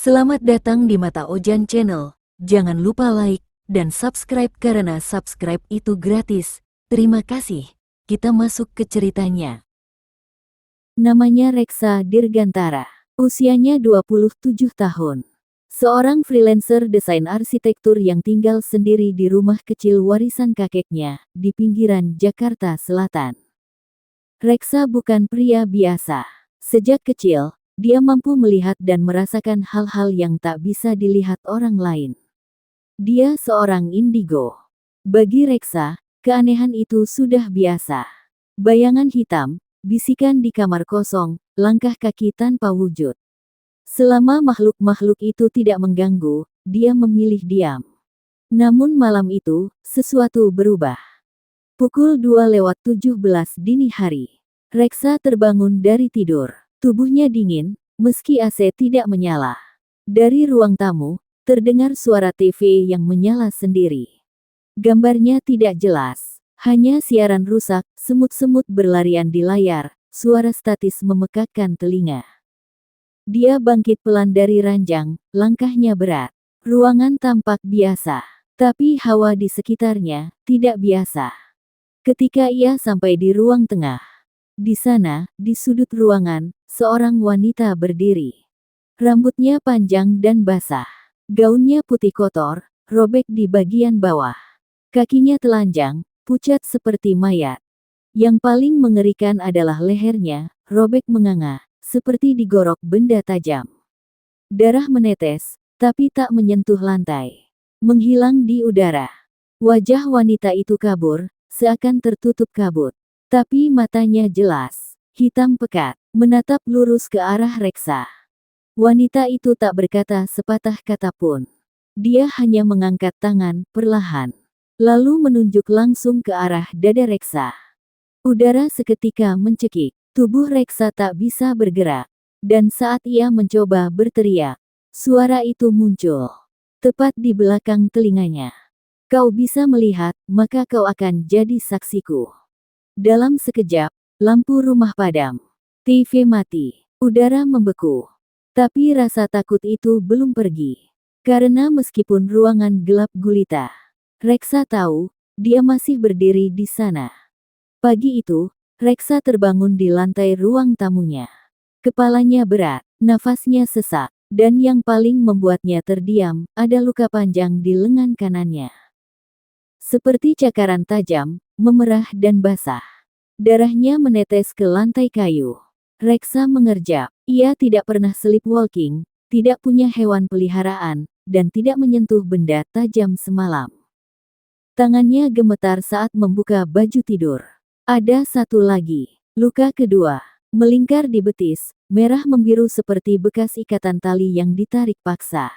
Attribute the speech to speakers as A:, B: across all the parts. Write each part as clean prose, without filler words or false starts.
A: Selamat datang di Mata Ojan Channel. Jangan lupa like dan subscribe karena subscribe itu gratis. Terima kasih. Kita masuk ke ceritanya.
B: Namanya Reksa Dirgantara. Usianya 27 tahun. Seorang freelancer desain arsitektur yang tinggal sendiri di rumah kecil warisan kakeknya di pinggiran Jakarta Selatan. Reksa bukan pria biasa. Sejak kecil, dia mampu melihat dan merasakan hal-hal yang tak bisa dilihat orang lain. Dia seorang indigo. Bagi Reksa, keanehan itu sudah biasa. Bayangan hitam, bisikan di kamar kosong, langkah kaki tanpa wujud. Selama makhluk-makhluk itu tidak mengganggu, dia memilih diam. Namun malam itu, sesuatu berubah. Pukul 2:17 dini hari. Reksa terbangun dari tidur. Tubuhnya dingin, meski AC tidak menyala. Dari ruang tamu, terdengar suara TV yang menyala sendiri. Gambarnya tidak jelas. Hanya siaran rusak, semut-semut berlarian di layar, suara statis memekakkan telinga. Dia bangkit pelan dari ranjang, langkahnya berat. Ruangan tampak biasa, tapi hawa di sekitarnya tidak biasa. Ketika ia sampai di ruang tengah, di sana, di sudut ruangan, seorang wanita berdiri. Rambutnya panjang dan basah. Gaunnya putih kotor, robek di bagian bawah. Kakinya telanjang, pucat seperti mayat. Yang paling mengerikan adalah lehernya, robek menganga, seperti digorok benda tajam. Darah menetes, tapi tak menyentuh lantai. Menghilang di udara. Wajah wanita itu kabur, seakan tertutup kabut. Tapi matanya jelas, hitam pekat, menatap lurus ke arah Reksa. Wanita itu tak berkata sepatah kata pun. Dia hanya mengangkat tangan, perlahan. Lalu menunjuk langsung ke arah dada Reksa. Udara seketika mencekik, tubuh Reksa tak bisa bergerak. Dan saat ia mencoba berteriak, suara itu muncul. Tepat di belakang telinganya. Kau bisa melihat, maka kau akan jadi saksiku. Dalam sekejap, lampu rumah padam. TV mati. Udara membeku. Tapi rasa takut itu belum pergi. Karena meskipun ruangan gelap gulita, Reksa tahu, dia masih berdiri di sana. Pagi itu, Reksa terbangun di lantai ruang tamunya. Kepalanya berat, nafasnya sesak, dan yang paling membuatnya terdiam, ada luka panjang di lengan kanannya. Seperti cakaran tajam, memerah dan basah. Darahnya menetes ke lantai kayu. Reksa mengerjap. Ia tidak pernah sleepwalking, tidak punya hewan peliharaan, dan tidak menyentuh benda tajam semalam. Tangannya gemetar saat membuka baju tidur. Ada satu lagi. Luka kedua. Melingkar di betis, merah membiru seperti bekas ikatan tali yang ditarik paksa.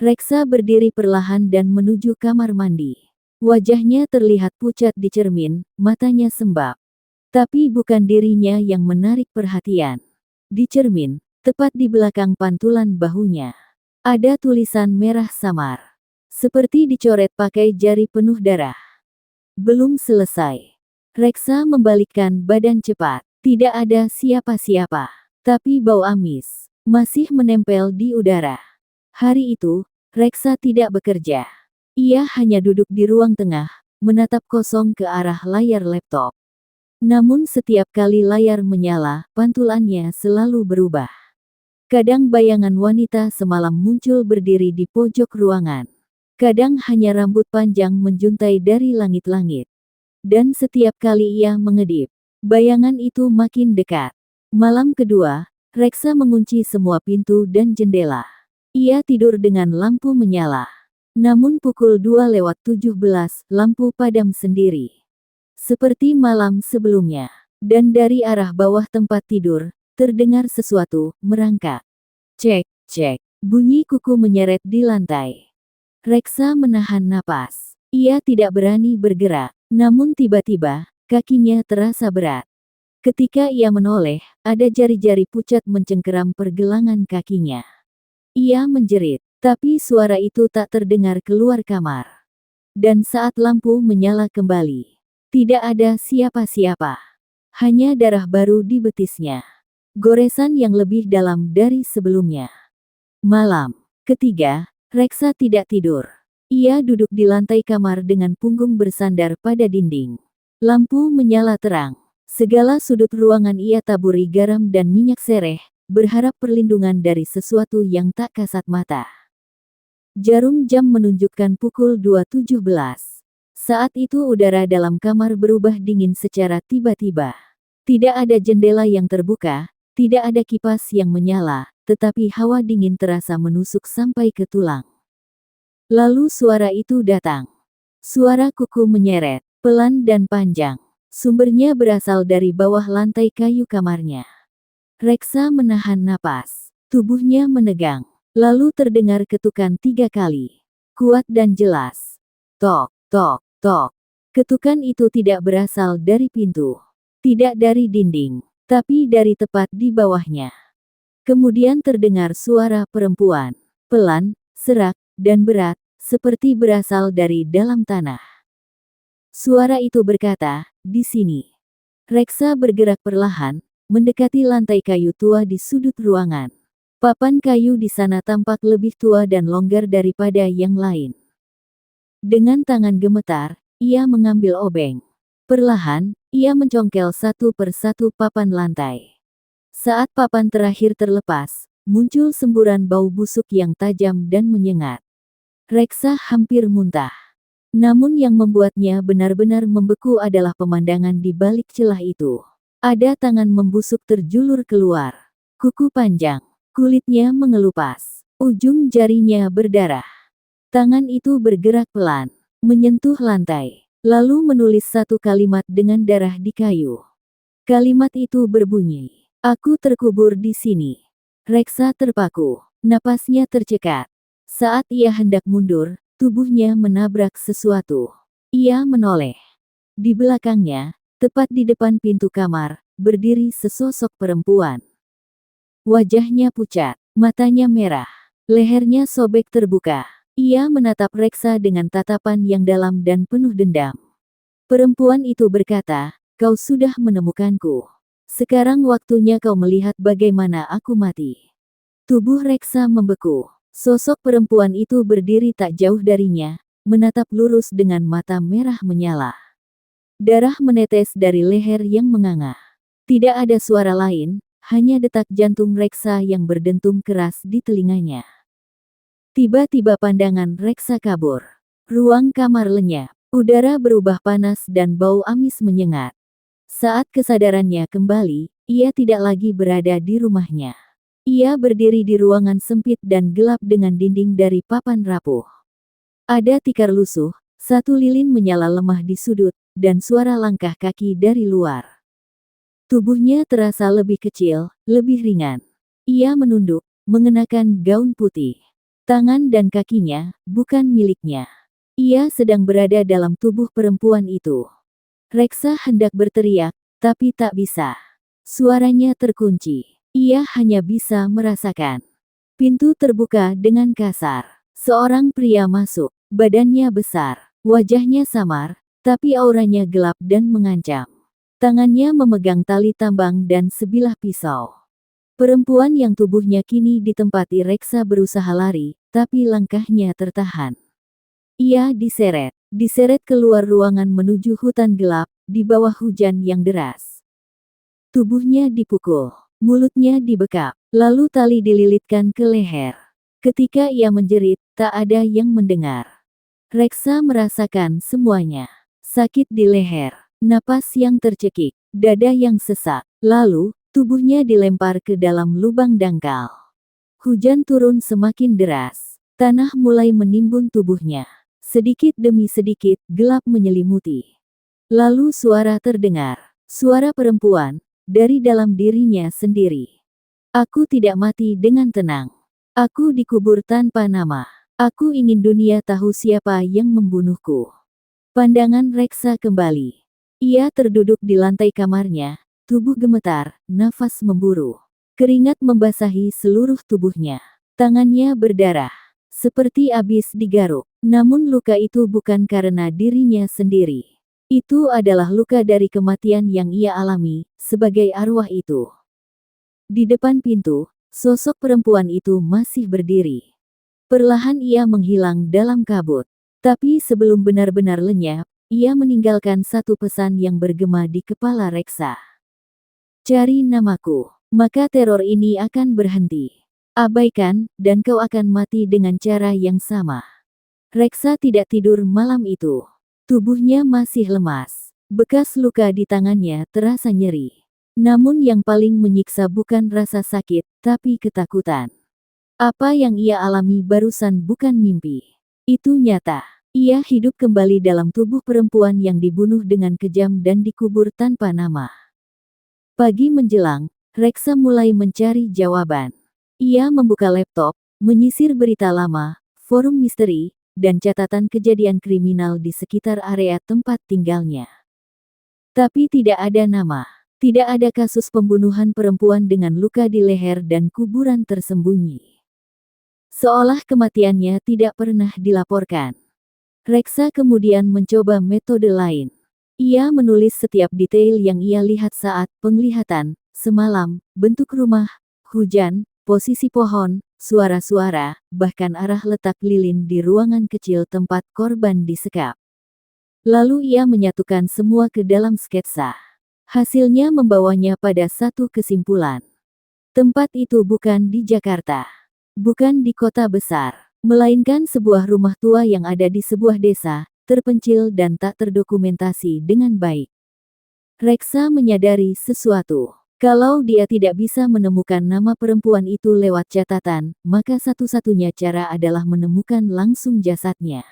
B: Reksa berdiri perlahan dan menuju kamar mandi. Wajahnya terlihat pucat di cermin, matanya sembab. Tapi bukan dirinya yang menarik perhatian. Di cermin, tepat di belakang pantulan bahunya, ada tulisan merah samar. Seperti dicoret pakai jari penuh darah. Belum selesai. Reksa membalikkan badan cepat. Tidak ada siapa-siapa. Tapi bau amis masih menempel di udara. Hari itu, Reksa tidak bekerja. Ia hanya duduk di ruang tengah, menatap kosong ke arah layar laptop. Namun setiap kali layar menyala, pantulannya selalu berubah. Kadang bayangan wanita semalam muncul berdiri di pojok ruangan. Kadang hanya rambut panjang menjuntai dari langit-langit. Dan setiap kali ia mengedip, bayangan itu makin dekat. Malam kedua, Reksa mengunci semua pintu dan jendela. Ia tidur dengan lampu menyala. Namun pukul 2:17, lampu padam sendiri. Seperti malam sebelumnya. Dan dari arah bawah tempat tidur, terdengar sesuatu merangkak. Cek, cek. Bunyi kuku menyeret di lantai. Reksa menahan napas. Ia tidak berani bergerak. Namun tiba-tiba, kakinya terasa berat. Ketika ia menoleh, ada jari-jari pucat mencengkeram pergelangan kakinya. Ia menjerit, tapi suara itu tak terdengar keluar kamar. Dan saat lampu menyala kembali, tidak ada siapa-siapa. Hanya darah baru di betisnya. Goresan yang lebih dalam dari sebelumnya. Malam ketiga, Reksa tidak tidur. Ia duduk di lantai kamar dengan punggung bersandar pada dinding. Lampu menyala terang. Segala sudut ruangan ia taburi garam dan minyak sereh, berharap perlindungan dari sesuatu yang tak kasat mata. Jarum jam menunjukkan pukul 2.17. Saat itu udara dalam kamar berubah dingin secara tiba-tiba. Tidak ada jendela yang terbuka, tidak ada kipas yang menyala, tetapi hawa dingin terasa menusuk sampai ke tulang. Lalu suara itu datang. Suara kuku menyeret, pelan dan panjang. Sumbernya berasal dari bawah lantai kayu kamarnya. Reksa menahan napas. Tubuhnya menegang. Lalu terdengar ketukan 3 kali. Kuat dan jelas. Tok, tok, tok. Ketukan itu tidak berasal dari pintu. Tidak dari dinding. Tapi dari tepat di bawahnya. Kemudian terdengar suara perempuan. Pelan, serak, dan berat, seperti berasal dari dalam tanah. Suara itu berkata, "Di sini." Reksa bergerak perlahan, mendekati lantai kayu tua di sudut ruangan. Papan kayu di sana tampak lebih tua dan longgar daripada yang lain. Dengan tangan gemetar, ia mengambil obeng. Perlahan, ia mencongkel satu persatu papan lantai. Saat papan terakhir terlepas, muncul semburan bau busuk yang tajam dan menyengat. Reksa hampir muntah. Namun yang membuatnya benar-benar membeku adalah pemandangan di balik celah itu. Ada tangan membusuk terjulur keluar. Kuku panjang. Kulitnya mengelupas. Ujung jarinya berdarah. Tangan itu bergerak pelan. Menyentuh lantai. Lalu menulis satu kalimat dengan darah di kayu. Kalimat itu berbunyi, "Aku terkubur di sini." Reksa terpaku. Napasnya tercekat. Saat ia hendak mundur, tubuhnya menabrak sesuatu. Ia menoleh. Di belakangnya, tepat di depan pintu kamar, berdiri sesosok perempuan. Wajahnya pucat, matanya merah, lehernya sobek terbuka. Ia menatap Reksa dengan tatapan yang dalam dan penuh dendam. Perempuan itu berkata, "Kau sudah menemukanku. Sekarang waktunya kau melihat bagaimana aku mati." Tubuh Reksa membeku. Sosok perempuan itu berdiri tak jauh darinya, menatap lurus dengan mata merah menyala. Darah menetes dari leher yang menganga. Tidak ada suara lain, hanya detak jantung Reksa yang berdentum keras di telinganya. Tiba-tiba pandangan Reksa kabur. Ruang kamar lenyap. Udara berubah panas dan bau amis menyengat. Saat kesadarannya kembali, ia tidak lagi berada di rumahnya. Ia berdiri di ruangan sempit dan gelap dengan dinding dari papan rapuh. Ada tikar lusuh, satu lilin menyala lemah di sudut, dan suara langkah kaki dari luar. Tubuhnya terasa lebih kecil, lebih ringan. Ia menunduk, mengenakan gaun putih. Tangan dan kakinya, bukan miliknya. Ia sedang berada dalam tubuh perempuan itu. Reksa hendak berteriak, tapi tak bisa. Suaranya terkunci. Ia hanya bisa merasakan. Pintu terbuka dengan kasar. Seorang pria masuk. Badannya besar. Wajahnya samar, tapi auranya gelap dan mengancam. Tangannya memegang tali tambang dan sebilah pisau. Perempuan yang tubuhnya kini ditempati Reksa berusaha lari, tapi langkahnya tertahan. Ia diseret keluar ruangan menuju hutan gelap, di bawah hujan yang deras. Tubuhnya dipukul. Mulutnya dibekap, lalu tali dililitkan ke leher. Ketika ia menjerit, tak ada yang mendengar. Reksa merasakan semuanya. Sakit di leher, napas yang tercekik, dada yang sesak. Lalu, tubuhnya dilempar ke dalam lubang dangkal. Hujan turun semakin deras. Tanah mulai menimbun tubuhnya. Sedikit demi sedikit, gelap menyelimuti. Lalu suara terdengar. Suara perempuan. Dari dalam dirinya sendiri. "Aku tidak mati dengan tenang. Aku dikubur tanpa nama. Aku ingin dunia tahu siapa yang membunuhku." Pandangan Reksa kembali. Ia terduduk di lantai kamarnya, tubuh gemetar, nafas memburu. Keringat membasahi seluruh tubuhnya. Tangannya berdarah, seperti habis digaruk. Namun luka itu bukan karena dirinya sendiri. Itu adalah luka dari kematian yang ia alami, sebagai arwah itu. Di depan pintu, Sosok perempuan itu masih berdiri. Perlahan ia menghilang dalam kabut. Tapi sebelum benar-benar lenyap, ia meninggalkan satu pesan yang bergema di kepala Reksa. Cari namaku, maka teror ini akan berhenti. Abaikan, dan kau akan mati dengan cara yang sama. Reksa tidak tidur malam itu. Tubuhnya masih lemas. Bekas luka di tangannya terasa nyeri. Namun yang paling menyiksa bukan rasa sakit, tapi ketakutan. Apa yang ia alami barusan bukan mimpi. Itu nyata. Ia hidup kembali dalam tubuh perempuan yang dibunuh dengan kejam dan dikubur tanpa nama. Pagi menjelang, Reksa mulai mencari jawaban. Ia membuka laptop, menyisir berita lama, forum misteri, dan catatan kejadian kriminal di sekitar area tempat tinggalnya. Tapi tidak ada nama. Tidak ada kasus pembunuhan perempuan dengan luka di leher dan kuburan tersembunyi. Seolah kematiannya tidak pernah dilaporkan. Reksa kemudian mencoba metode lain. Ia menulis setiap detail yang ia lihat saat penglihatan, semalam, bentuk rumah, hujan, posisi pohon, suara-suara, bahkan arah letak lilin di ruangan kecil tempat korban disekap. Lalu ia menyatukan semua ke dalam sketsa. Hasilnya membawanya pada satu kesimpulan. Tempat itu bukan di Jakarta. Bukan di kota besar. Melainkan sebuah rumah tua yang ada di sebuah desa, terpencil dan tak terdokumentasi dengan baik. Reksa menyadari sesuatu. Kalau dia tidak bisa menemukan nama perempuan itu lewat catatan, maka satu-satunya cara adalah menemukan langsung jasadnya.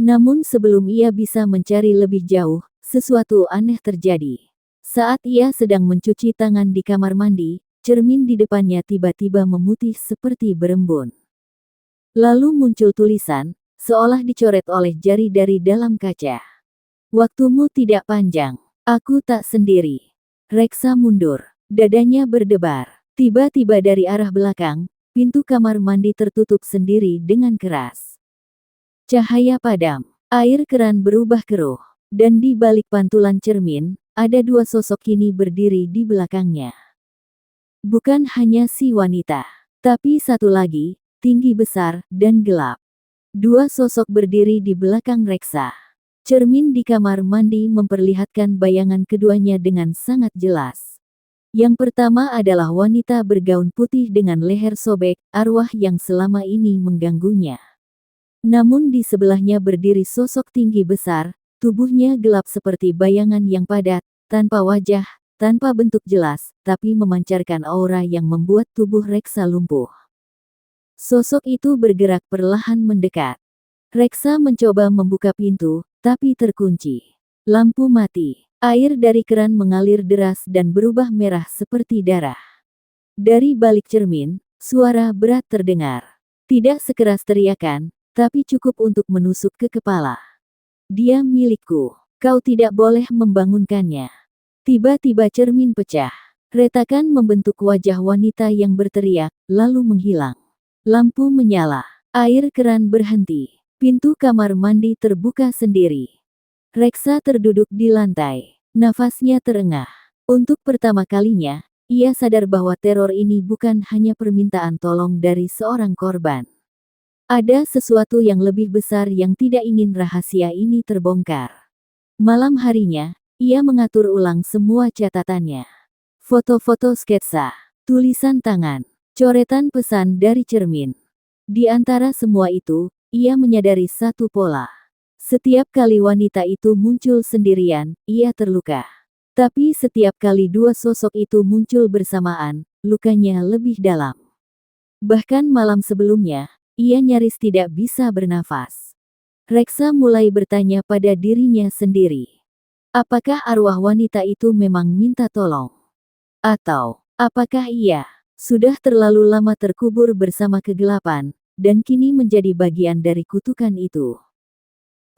B: Namun sebelum ia bisa mencari lebih jauh, sesuatu aneh terjadi. Saat ia sedang mencuci tangan di kamar mandi, cermin di depannya tiba-tiba memutih seperti berembun. Lalu muncul tulisan, seolah dicoret oleh jari dari dalam kaca. Waktumu tidak panjang. Aku tak sendiri. Reksa mundur. Dadanya berdebar. Tiba-tiba dari arah belakang, pintu kamar mandi tertutup sendiri dengan keras. Cahaya padam. Air keran berubah keruh. Dan di balik pantulan cermin, ada dua sosok kini berdiri di belakangnya. Bukan hanya si wanita, tapi satu lagi, tinggi besar, dan gelap. Dua sosok berdiri di belakang Reksa. Cermin di kamar mandi memperlihatkan bayangan keduanya dengan sangat jelas. Yang pertama adalah wanita bergaun putih dengan leher sobek, arwah yang selama ini mengganggunya. Namun di sebelahnya berdiri sosok tinggi besar, tubuhnya gelap seperti bayangan yang padat, tanpa wajah, tanpa bentuk jelas, tapi memancarkan aura yang membuat tubuh Reksa lumpuh. Sosok itu bergerak perlahan mendekat. Reksa mencoba membuka pintu, tapi terkunci. Lampu mati. Air dari keran mengalir deras dan berubah merah seperti darah. Dari balik cermin, suara berat terdengar. Tidak sekeras teriakan, tapi cukup untuk menusuk ke kepala. Dia milikku. Kau tidak boleh membangunkannya. Tiba-tiba cermin pecah. Retakan membentuk wajah wanita yang berteriak, lalu menghilang. Lampu menyala. Air keran berhenti. Pintu kamar mandi terbuka sendiri. Reksa terduduk di lantai. Nafasnya terengah. Untuk pertama kalinya, ia sadar bahwa teror ini bukan hanya permintaan tolong dari seorang korban. Ada sesuatu yang lebih besar yang tidak ingin rahasia ini terbongkar. Malam harinya, ia mengatur ulang semua catatannya. Foto-foto sketsa, tulisan tangan, coretan pesan dari cermin. Di antara semua itu, ia menyadari satu pola. Setiap kali wanita itu muncul sendirian, ia terluka. Tapi setiap kali dua sosok itu muncul bersamaan, lukanya lebih dalam. Bahkan malam sebelumnya, ia nyaris tidak bisa bernafas. Reksa mulai bertanya pada dirinya sendiri. Apakah arwah wanita itu memang minta tolong? Atau, apakah ia sudah terlalu lama terkubur bersama kegelapan, dan kini menjadi bagian dari kutukan itu?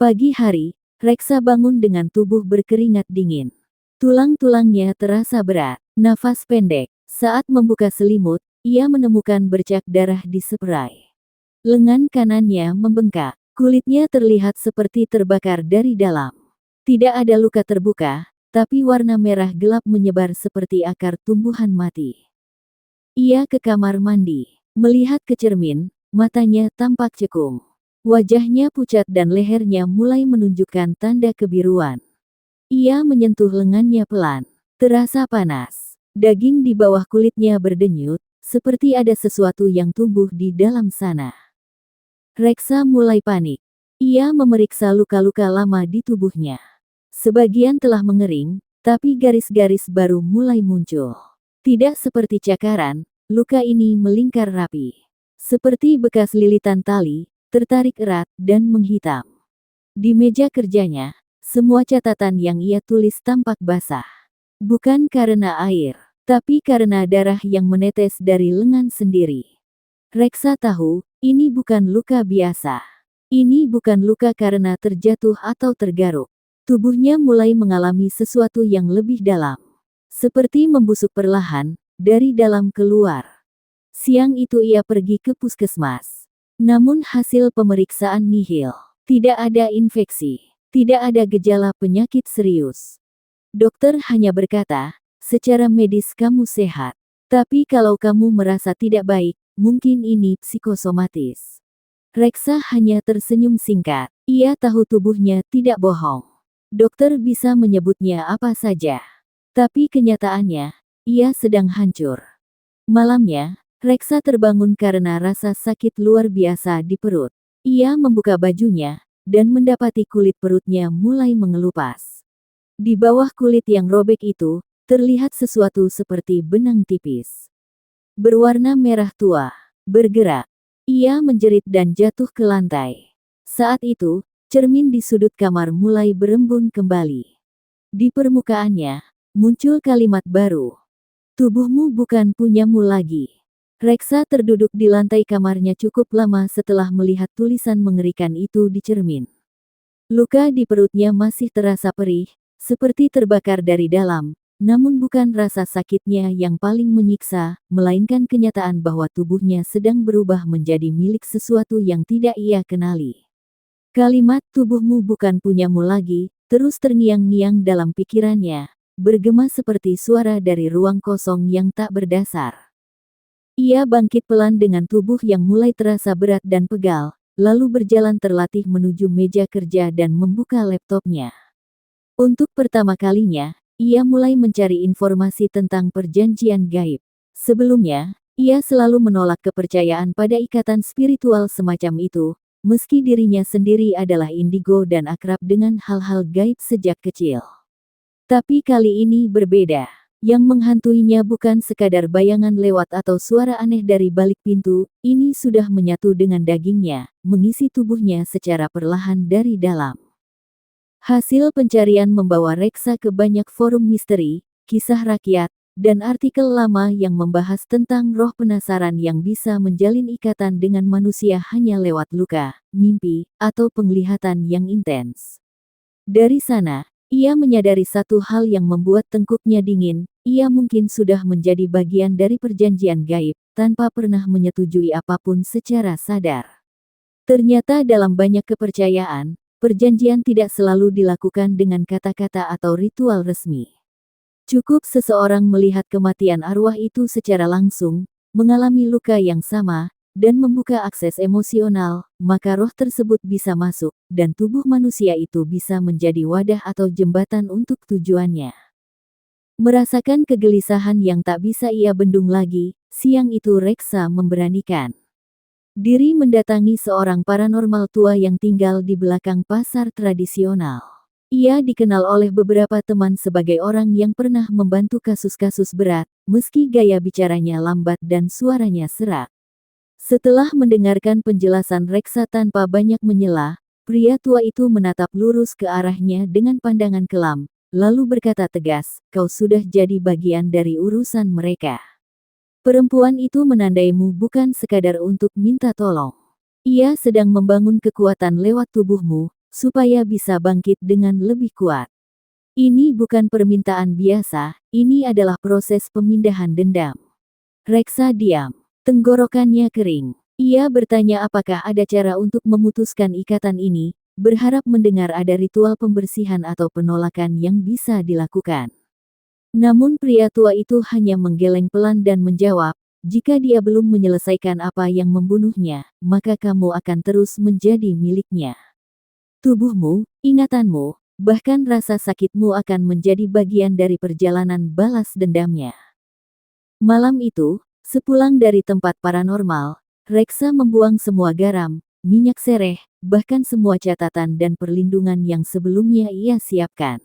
B: Pagi hari, Reksa bangun dengan tubuh berkeringat dingin. Tulang-tulangnya terasa berat, nafas pendek. Saat membuka selimut, ia menemukan bercak darah di sebelah. Lengan kanannya membengkak, kulitnya terlihat seperti terbakar dari dalam. Tidak ada luka terbuka, tapi warna merah gelap menyebar seperti akar tumbuhan mati. Ia ke kamar mandi. Melihat ke cermin, matanya tampak cekung. Wajahnya pucat dan lehernya mulai menunjukkan tanda kebiruan. Ia menyentuh lengannya pelan. Terasa panas. Daging di bawah kulitnya berdenyut, seperti ada sesuatu yang tumbuh di dalam sana. Reksa mulai panik. Ia memeriksa luka-luka lama di tubuhnya. Sebagian telah mengering, tapi garis-garis baru mulai muncul. Tidak seperti cakaran, luka ini melingkar rapi. Seperti bekas lilitan tali, tertarik erat dan menghitam. Di meja kerjanya, semua catatan yang ia tulis tampak basah. Bukan karena air, tapi karena darah yang menetes dari lengan sendiri. Reksa tahu, ini bukan luka biasa. Ini bukan luka karena terjatuh atau tergaruk. Tubuhnya mulai mengalami sesuatu yang lebih dalam. Seperti membusuk perlahan, dari dalam keluar. Siang itu ia pergi ke puskesmas. Namun hasil pemeriksaan nihil. Tidak ada infeksi. Tidak ada gejala penyakit serius. Dokter hanya berkata, secara medis kamu sehat. Tapi kalau kamu merasa tidak baik, mungkin ini psikosomatis. Reksa hanya tersenyum singkat. Ia tahu tubuhnya tidak bohong. Dokter bisa menyebutnya apa saja. Tapi kenyataannya, ia sedang hancur. Malamnya, Reksa terbangun karena rasa sakit luar biasa di perut. Ia membuka bajunya, dan mendapati kulit perutnya mulai mengelupas. Di bawah kulit yang robek itu, terlihat sesuatu seperti benang tipis. Berwarna merah tua, bergerak. Ia menjerit dan jatuh ke lantai. Saat itu, cermin di sudut kamar mulai berembun kembali. Di permukaannya, muncul kalimat baru. Tubuhmu bukan punyamu lagi. Reksa terduduk di lantai kamarnya cukup lama setelah melihat tulisan mengerikan itu di cermin. Luka di perutnya masih terasa perih, seperti terbakar dari dalam, namun bukan rasa sakitnya yang paling menyiksa, melainkan kenyataan bahwa tubuhnya sedang berubah menjadi milik sesuatu yang tidak ia kenali. Kalimat tubuhmu bukan punyamu lagi, terus terngiang-ngiang dalam pikirannya, bergema seperti suara dari ruang kosong yang tak berdasar. Ia bangkit pelan dengan tubuh yang mulai terasa berat dan pegal, lalu berjalan terlatih menuju meja kerja dan membuka laptopnya. Untuk pertama kalinya, ia mulai mencari informasi tentang perjanjian gaib. Sebelumnya, ia selalu menolak kepercayaan pada ikatan spiritual semacam itu, meski dirinya sendiri adalah indigo dan akrab dengan hal-hal gaib sejak kecil. Tapi kali ini berbeda. Yang menghantuinya bukan sekadar bayangan lewat atau suara aneh dari balik pintu, ini sudah menyatu dengan dagingnya, mengisi tubuhnya secara perlahan dari dalam. Hasil pencarian membawa Reksa ke banyak forum misteri, kisah rakyat, dan artikel lama yang membahas tentang roh penasaran yang bisa menjalin ikatan dengan manusia hanya lewat luka, mimpi, atau penglihatan yang intens. Dari sana, ia menyadari satu hal yang membuat tengkuknya dingin, ia mungkin sudah menjadi bagian dari perjanjian gaib, tanpa pernah menyetujui apapun secara sadar. Ternyata dalam banyak kepercayaan, perjanjian tidak selalu dilakukan dengan kata-kata atau ritual resmi. Cukup seseorang melihat kematian arwah itu secara langsung, mengalami luka yang sama, dan membuka akses emosional, maka roh tersebut bisa masuk, dan tubuh manusia itu bisa menjadi wadah atau jembatan untuk tujuannya. Merasakan kegelisahan yang tak bisa ia bendung lagi, siang itu Reksa memberanikan diri mendatangi seorang paranormal tua yang tinggal di belakang pasar tradisional. Ia dikenal oleh beberapa teman sebagai orang yang pernah membantu kasus-kasus berat, meski gaya bicaranya lambat dan suaranya serak. Setelah mendengarkan penjelasan Reksa tanpa banyak menyela, pria tua itu menatap lurus ke arahnya dengan pandangan kelam, lalu berkata tegas, "Kau sudah jadi bagian dari urusan mereka. Perempuan itu menandaimu bukan sekadar untuk minta tolong. Ia sedang membangun kekuatan lewat tubuhmu, supaya bisa bangkit dengan lebih kuat. Ini bukan permintaan biasa, ini adalah proses pemindahan dendam." Reksa diam. Tenggorokannya kering. Ia bertanya apakah ada cara untuk memutuskan ikatan ini, berharap mendengar ada ritual pembersihan atau penolakan yang bisa dilakukan. Namun pria tua itu hanya menggeleng pelan dan menjawab, jika dia belum menyelesaikan apa yang membunuhnya, maka kamu akan terus menjadi miliknya. Tubuhmu, ingatanmu, bahkan rasa sakitmu akan menjadi bagian dari perjalanan balas dendamnya. Malam itu, sepulang dari tempat paranormal, Reksa membuang semua garam, minyak sereh, bahkan semua catatan dan perlindungan yang sebelumnya ia siapkan.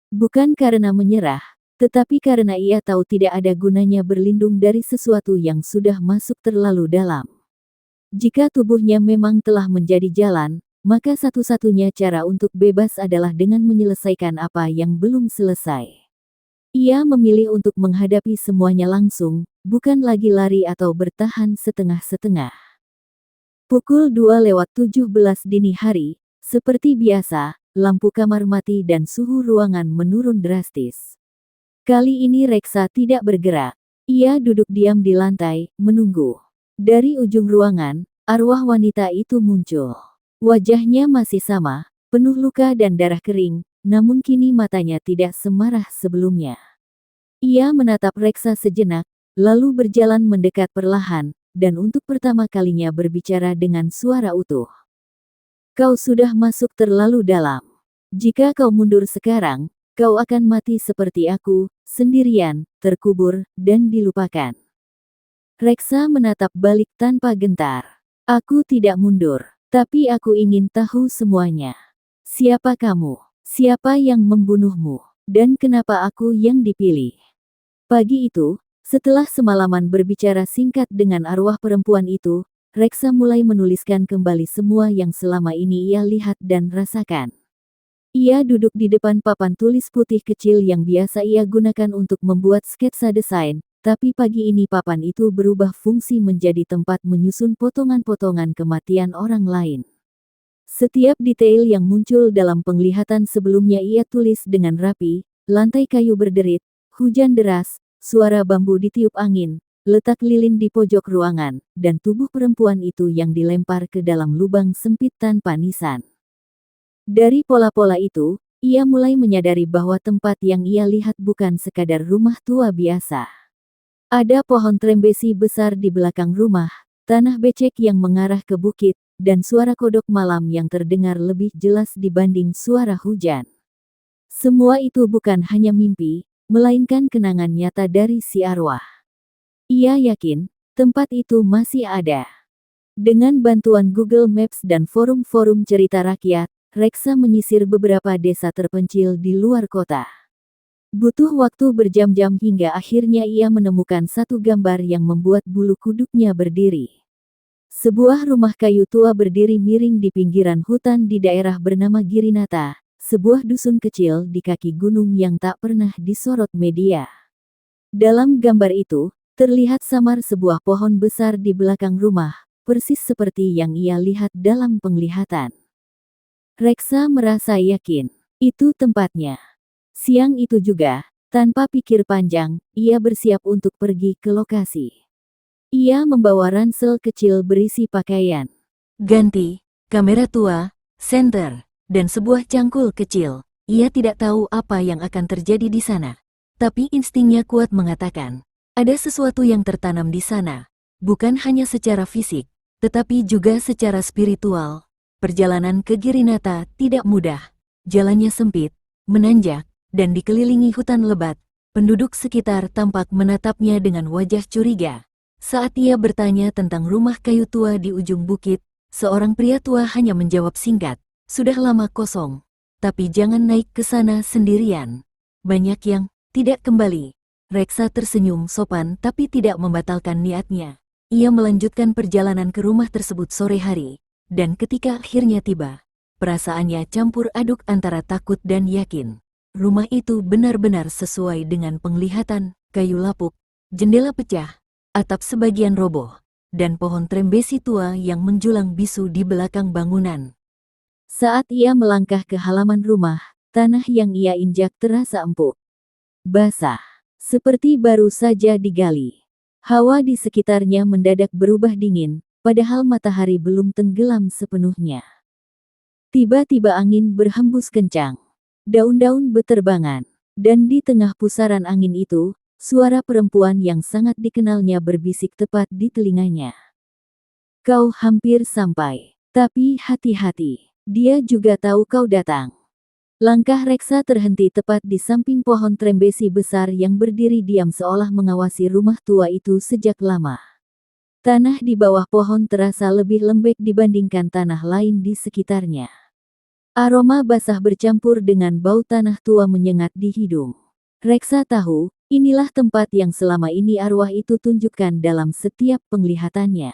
B: Bukan karena menyerah, tetapi karena ia tahu tidak ada gunanya berlindung dari sesuatu yang sudah masuk terlalu dalam. Jika tubuhnya memang telah menjadi jalan, maka satu-satunya cara untuk bebas adalah dengan menyelesaikan apa yang belum selesai. Ia memilih untuk menghadapi semuanya langsung, bukan lagi lari atau bertahan setengah-setengah. Pukul 2:17 dini hari, seperti biasa, lampu kamar mati dan suhu ruangan menurun drastis. Kali ini Reksa tidak bergerak. Ia duduk diam di lantai, menunggu. Dari ujung ruangan, arwah wanita itu muncul. Wajahnya masih sama, penuh luka dan darah kering, namun kini matanya tidak semarah sebelumnya. Ia menatap Reksa sejenak, lalu berjalan mendekat perlahan, dan untuk pertama kalinya berbicara dengan suara utuh. Kau sudah masuk terlalu dalam. Jika kau mundur sekarang, kau akan mati seperti aku, sendirian, terkubur, dan dilupakan. Reksa menatap balik tanpa gentar. Aku tidak mundur, tapi aku ingin tahu semuanya. Siapa kamu? Siapa yang membunuhmu? Dan kenapa aku yang dipilih? Pagi itu, setelah semalaman berbicara singkat dengan arwah perempuan itu, Reksa mulai menuliskan kembali semua yang selama ini ia lihat dan rasakan. Ia duduk di depan papan tulis putih kecil yang biasa ia gunakan untuk membuat sketsa desain, tapi pagi ini papan itu berubah fungsi menjadi tempat menyusun potongan-potongan kematian orang lain. Setiap detail yang muncul dalam penglihatan sebelumnya ia tulis dengan rapi, lantai kayu berderit, hujan deras, suara bambu ditiup angin, letak lilin di pojok ruangan, dan tubuh perempuan itu yang dilempar ke dalam lubang sempit tanpa nisan. Dari pola-pola itu, ia mulai menyadari bahwa tempat yang ia lihat bukan sekadar rumah tua biasa. Ada pohon trembesi besar di belakang rumah, tanah becek yang mengarah ke bukit, dan suara kodok malam yang terdengar lebih jelas dibanding suara hujan. Semua itu bukan hanya mimpi, melainkan kenangan nyata dari si arwah. Ia yakin, tempat itu masih ada. Dengan bantuan Google Maps dan forum-forum cerita rakyat, Reksa menyisir beberapa desa terpencil di luar kota. Butuh waktu berjam-jam hingga akhirnya ia menemukan satu gambar yang membuat bulu kuduknya berdiri. Sebuah rumah kayu tua berdiri miring di pinggiran hutan di daerah bernama Girinata, sebuah dusun kecil di kaki gunung yang tak pernah disorot media. Dalam gambar itu, terlihat samar sebuah pohon besar di belakang rumah, persis seperti yang ia lihat dalam penglihatan. Reksa merasa yakin, itu tempatnya. Siang itu juga, tanpa pikir panjang, ia bersiap untuk pergi ke lokasi. Ia membawa ransel kecil berisi pakaian
A: ganti, kamera tua, senter, dan sebuah cangkul kecil. Ia tidak tahu apa yang akan terjadi di sana. Tapi instingnya kuat mengatakan, ada sesuatu yang tertanam di sana. Bukan hanya secara fisik, tetapi juga secara spiritual. Perjalanan ke Girinata tidak mudah. Jalannya sempit, menanjak, dan dikelilingi hutan lebat. Penduduk sekitar tampak menatapnya dengan wajah curiga. Saat ia bertanya tentang rumah kayu tua di ujung bukit, seorang pria tua hanya menjawab singkat, sudah lama kosong. Tapi jangan naik ke sana sendirian. Banyak yang tidak kembali. Reksa tersenyum sopan tapi tidak membatalkan niatnya. Ia melanjutkan perjalanan ke rumah tersebut sore hari, dan ketika akhirnya tiba, perasaannya campur aduk antara takut dan yakin. Rumah itu benar-benar sesuai dengan penglihatan, kayu lapuk, jendela pecah, atap sebagian roboh, dan pohon trembesi tua yang menjulang bisu di belakang bangunan.
B: Saat ia melangkah ke halaman rumah, tanah yang ia injak terasa empuk, basah, seperti baru saja digali. Hawa di sekitarnya mendadak berubah dingin, padahal matahari belum tenggelam sepenuhnya. Tiba-tiba angin berhembus kencang. Daun-daun beterbangan. Dan di tengah pusaran angin itu, suara perempuan yang sangat dikenalnya berbisik tepat di telinganya. Kau hampir sampai. Tapi hati-hati. Dia juga tahu kau datang. Langkah Reksa terhenti tepat di samping pohon trembesi besar yang berdiri diam seolah mengawasi rumah tua itu sejak lama. Tanah di bawah pohon terasa lebih lembek dibandingkan tanah lain di sekitarnya. Aroma basah bercampur dengan bau tanah tua menyengat di hidung. Reksa tahu, inilah tempat yang selama ini arwah itu tunjukkan dalam setiap penglihatannya.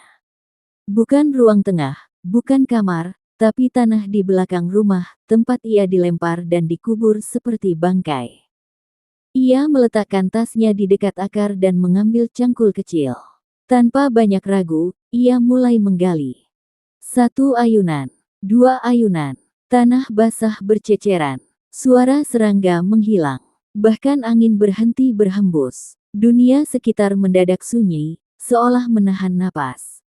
B: Bukan ruang tengah, bukan kamar, tapi tanah di belakang rumah, tempat ia dilempar dan dikubur seperti bangkai. Ia meletakkan tasnya di dekat akar dan mengambil cangkul kecil. Tanpa banyak ragu, ia mulai menggali. 1 ayunan, 2 ayunan, tanah basah berceceran. Suara serangga menghilang. Bahkan angin berhenti berhembus. Dunia sekitar mendadak sunyi, seolah menahan napas.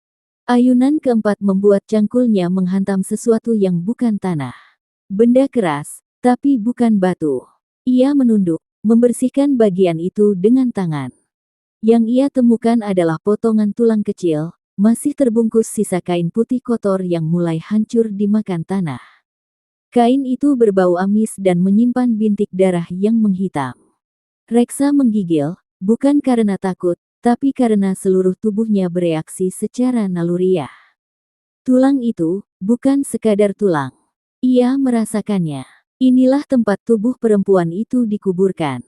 B: Ayunan keempat membuat cangkulnya menghantam sesuatu yang bukan tanah. Benda keras, tapi bukan batu. Ia menunduk, membersihkan bagian itu dengan tangan. Yang ia temukan adalah potongan tulang kecil, masih terbungkus sisa kain putih kotor yang mulai hancur dimakan tanah. Kain itu berbau amis dan menyimpan bintik darah yang menghitam. Reksa menggigil, bukan karena takut, tapi karena seluruh tubuhnya bereaksi secara naluriah. Tulang itu, bukan sekadar tulang. Ia merasakannya. Inilah tempat tubuh perempuan itu dikuburkan.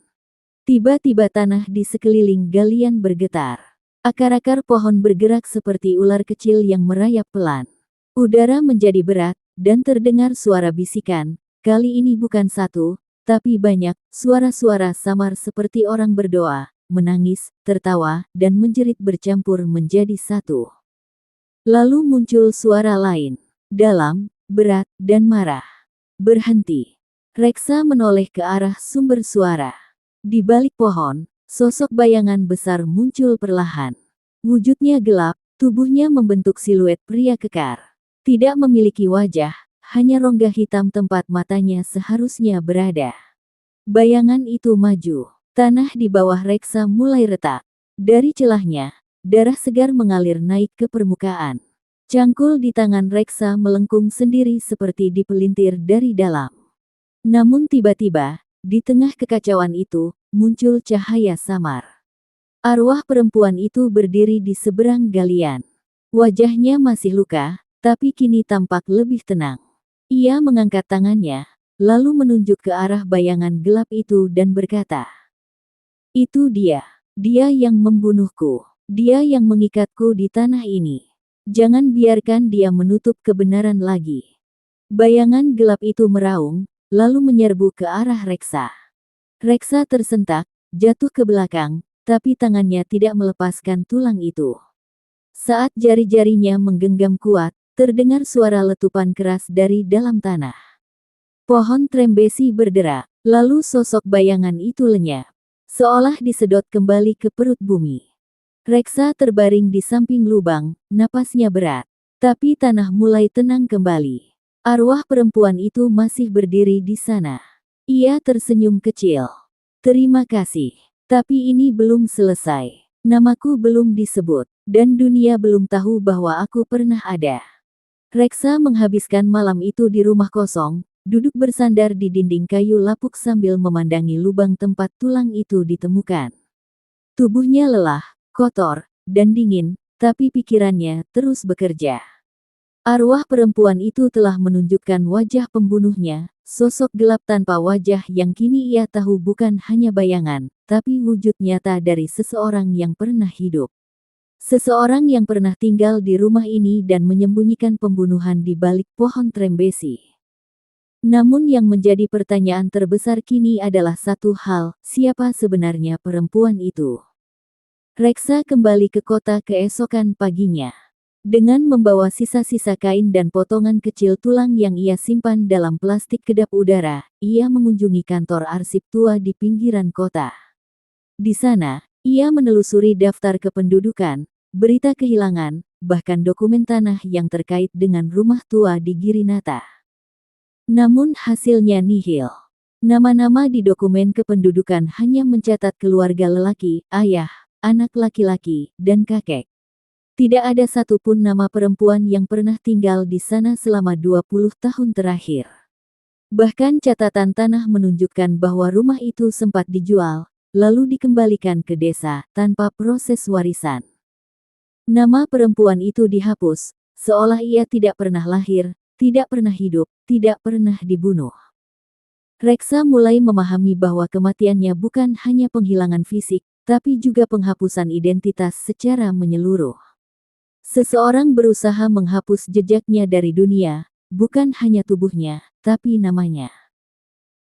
B: Tiba-tiba tanah di sekeliling galian bergetar. Akar-akar pohon bergerak seperti ular kecil yang merayap pelan. Udara menjadi berat, dan terdengar suara bisikan, kali ini bukan satu, tapi banyak, suara-suara samar seperti orang berdoa, menangis, tertawa, dan menjerit bercampur menjadi satu. Lalu muncul suara lain, dalam, berat, dan marah. Berhenti. Reksa menoleh ke arah sumber suara. Di balik pohon, sosok bayangan besar muncul perlahan. Wujudnya gelap, tubuhnya membentuk siluet pria kekar. Tidak memiliki wajah, hanya rongga hitam tempat matanya seharusnya berada. Bayangan itu maju. Tanah di bawah Reksa mulai retak. Dari celahnya, darah segar mengalir naik ke permukaan. Cangkul di tangan Reksa melengkung sendiri seperti dipelintir dari dalam. Namun tiba-tiba, di tengah kekacauan itu, muncul cahaya samar. Arwah perempuan itu berdiri di seberang galian. Wajahnya masih luka, tapi kini tampak lebih tenang. Ia mengangkat tangannya, lalu menunjuk ke arah bayangan gelap itu dan berkata, "Itu dia. Dia yang membunuhku. Dia yang mengikatku di tanah ini. Jangan biarkan dia menutup kebenaran lagi." Bayangan gelap itu meraung, lalu menyerbu ke arah Reksa. Reksa tersentak, jatuh ke belakang, tapi tangannya tidak melepaskan tulang itu. Saat jari-jarinya menggenggam kuat, terdengar suara letupan keras dari dalam tanah. Pohon trembesi berderak, lalu sosok bayangan itu lenyap. Seolah disedot kembali ke perut bumi. Reksa terbaring di samping lubang, napasnya berat. Tapi tanah mulai tenang kembali. Arwah perempuan itu masih berdiri di sana. Ia tersenyum kecil. "Terima kasih. Tapi ini belum selesai. Namaku belum disebut, dan dunia belum tahu bahwa aku pernah ada." Reksa menghabiskan malam itu di rumah kosong, duduk bersandar di dinding kayu lapuk sambil memandangi lubang tempat tulang itu ditemukan. Tubuhnya lelah, kotor, dan dingin, tapi pikirannya terus bekerja. Arwah perempuan itu telah menunjukkan wajah pembunuhnya, sosok gelap tanpa wajah yang kini ia tahu bukan hanya bayangan, tapi wujud nyata dari seseorang yang pernah hidup. Seseorang yang pernah tinggal di rumah ini dan menyembunyikan pembunuhan di balik pohon trembesi. Namun yang menjadi pertanyaan terbesar kini adalah satu hal, siapa sebenarnya perempuan itu? Reksa kembali ke kota keesokan paginya. Dengan membawa sisa-sisa kain dan potongan kecil tulang yang ia simpan dalam plastik kedap udara, ia mengunjungi kantor arsip tua di pinggiran kota. Di sana, ia menelusuri daftar kependudukan, berita kehilangan, bahkan dokumen tanah yang terkait dengan rumah tua di Girinata. Namun hasilnya nihil. Nama-nama di dokumen kependudukan hanya mencatat keluarga lelaki, ayah, anak laki-laki, dan kakek. Tidak ada satupun nama perempuan yang pernah tinggal di sana selama 20 tahun terakhir. Bahkan catatan tanah menunjukkan bahwa rumah itu sempat dijual, lalu dikembalikan ke desa tanpa proses warisan. Nama perempuan itu dihapus, seolah ia tidak pernah lahir, tidak pernah hidup, tidak pernah dibunuh. Reksa mulai memahami bahwa kematiannya bukan hanya penghilangan fisik, tapi juga penghapusan identitas secara menyeluruh. Seseorang berusaha menghapus jejaknya dari dunia, bukan hanya tubuhnya, tapi namanya.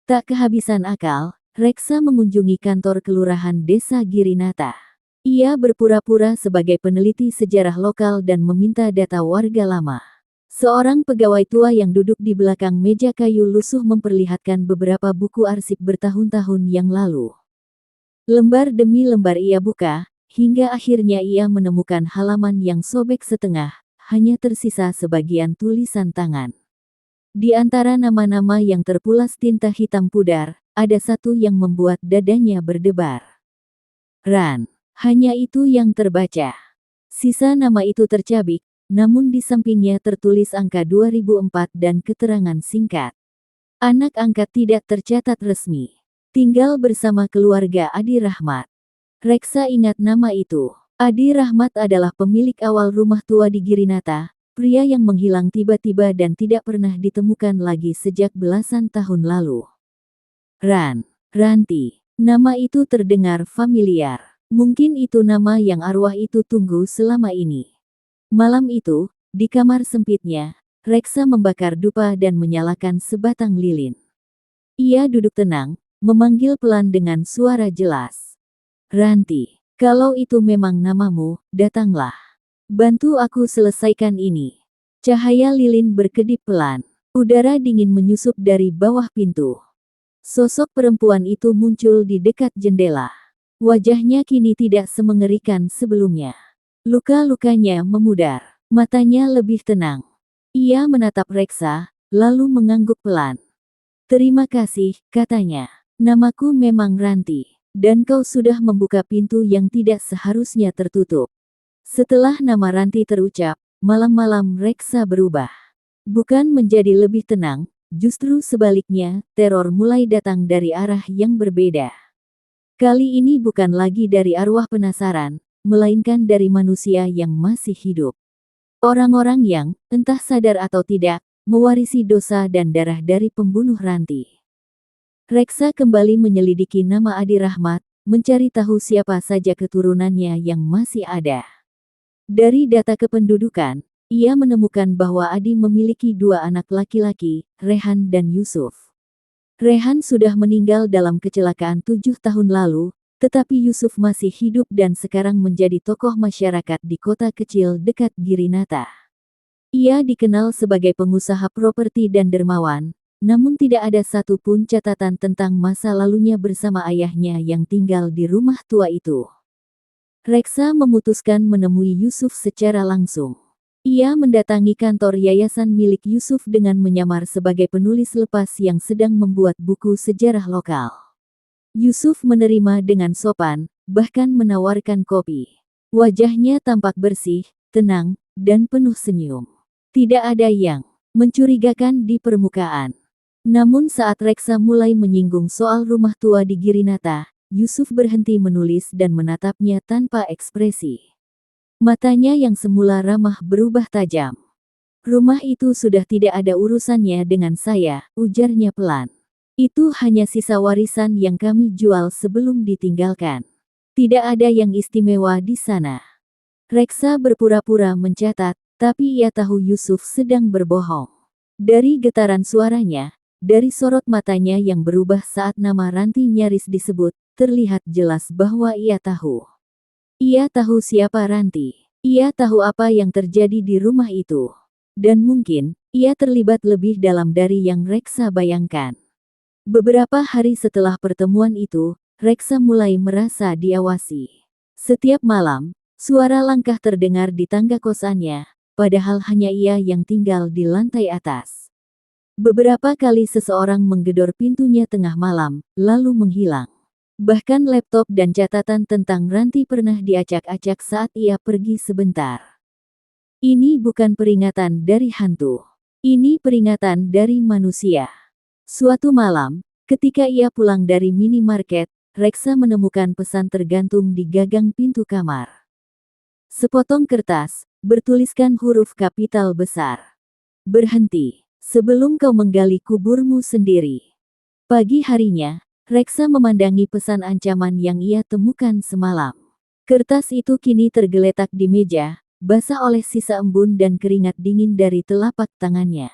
B: Tak kehabisan akal, Reksa mengunjungi kantor kelurahan Desa Girinata. Ia berpura-pura sebagai peneliti sejarah lokal dan meminta data warga lama. Seorang pegawai tua yang duduk di belakang meja kayu lusuh memperlihatkan beberapa buku arsip bertahun-tahun yang lalu. Lembar demi lembar ia buka, hingga akhirnya ia menemukan halaman yang sobek setengah, hanya tersisa sebagian tulisan tangan. Di antara nama-nama yang terpulas tinta hitam pudar, ada satu yang membuat dadanya berdebar. Ran. Hanya itu yang terbaca. Sisa nama itu tercabik, namun di sampingnya tertulis angka 2004 dan keterangan singkat. Anak angkat tidak tercatat resmi. Tinggal bersama keluarga Adi Rahmat. Reksa ingat nama itu. Adi Rahmat adalah pemilik awal rumah tua di Girinata, pria yang menghilang tiba-tiba dan tidak pernah ditemukan lagi sejak belasan tahun lalu. Ranti. Nama itu terdengar familiar. Mungkin itu nama yang arwah itu tunggu selama ini. Malam itu, di kamar sempitnya, Reksa membakar dupa dan menyalakan sebatang lilin. Ia duduk tenang, memanggil pelan dengan suara jelas. Ranti, kalau itu memang namamu, datanglah. Bantu aku selesaikan ini. Cahaya lilin berkedip pelan. Udara dingin menyusup dari bawah pintu. Sosok perempuan itu muncul di dekat jendela. Wajahnya kini tidak semengerikan sebelumnya. Luka-lukanya memudar. Matanya lebih tenang. Ia menatap Reksa, lalu mengangguk pelan. Terima kasih, katanya. Namaku memang Ranti, dan kau sudah membuka pintu yang tidak seharusnya tertutup. Setelah nama Ranti terucap, malam-malam Reksa berubah. Bukan menjadi lebih tenang, justru sebaliknya, teror mulai datang dari arah yang berbeda. Kali ini bukan lagi dari arwah penasaran, melainkan dari manusia yang masih hidup. Orang-orang yang, entah sadar atau tidak, mewarisi dosa dan darah dari pembunuh Ranti. Reksa kembali menyelidiki nama Adi Rahmat, mencari tahu siapa saja keturunannya yang masih ada. Dari data kependudukan, ia menemukan bahwa Adi memiliki 2 anak laki-laki, Rehan dan Yusuf. Rehan sudah meninggal dalam kecelakaan 7 tahun lalu, tetapi Yusuf masih hidup dan sekarang menjadi tokoh masyarakat di kota kecil dekat Girinata. Ia dikenal sebagai pengusaha properti dan dermawan, namun tidak ada satupun catatan tentang masa lalunya bersama ayahnya yang tinggal di rumah tua itu. Reksa memutuskan menemui Yusuf secara langsung. Ia mendatangi kantor yayasan milik Yusuf dengan menyamar sebagai penulis lepas yang sedang membuat buku sejarah lokal. Yusuf menerima dengan sopan, bahkan menawarkan kopi. Wajahnya tampak bersih, tenang, dan penuh senyum. Tidak ada yang mencurigakan di permukaan. Namun saat Reksa mulai menyinggung soal rumah tua di Girinata, Yusuf berhenti menulis dan menatapnya tanpa ekspresi. Matanya yang semula ramah berubah tajam. Rumah itu sudah tidak ada urusannya dengan saya, ujarnya pelan. Itu hanya sisa warisan yang kami jual sebelum ditinggalkan. Tidak ada yang istimewa di sana. Reksa berpura-pura mencatat, tapi ia tahu Yusuf sedang berbohong. Dari getaran suaranya, dari sorot matanya yang berubah saat nama Ranti nyaris disebut, terlihat jelas bahwa ia tahu. Ia tahu siapa Ranti. Ia tahu apa yang terjadi di rumah itu. Dan mungkin, ia terlibat lebih dalam dari yang Reksa bayangkan. Beberapa hari setelah pertemuan itu, Reksa mulai merasa diawasi. Setiap malam, suara langkah terdengar di tangga kosannya, padahal hanya ia yang tinggal di lantai atas. Beberapa kali seseorang menggedor pintunya tengah malam, lalu menghilang. Bahkan laptop dan catatan tentang Ranti pernah diacak-acak saat ia pergi sebentar. Ini bukan peringatan dari hantu. Ini peringatan dari manusia. Suatu malam, ketika ia pulang dari minimarket, Reksa menemukan pesan tergantung di gagang pintu kamar. Sepotong kertas, bertuliskan huruf kapital besar. Berhenti, sebelum kau menggali kuburmu sendiri. Pagi harinya, Reksa memandangi pesan ancaman yang ia temukan semalam. Kertas itu kini tergeletak di meja, basah oleh sisa embun dan keringat dingin dari telapak tangannya.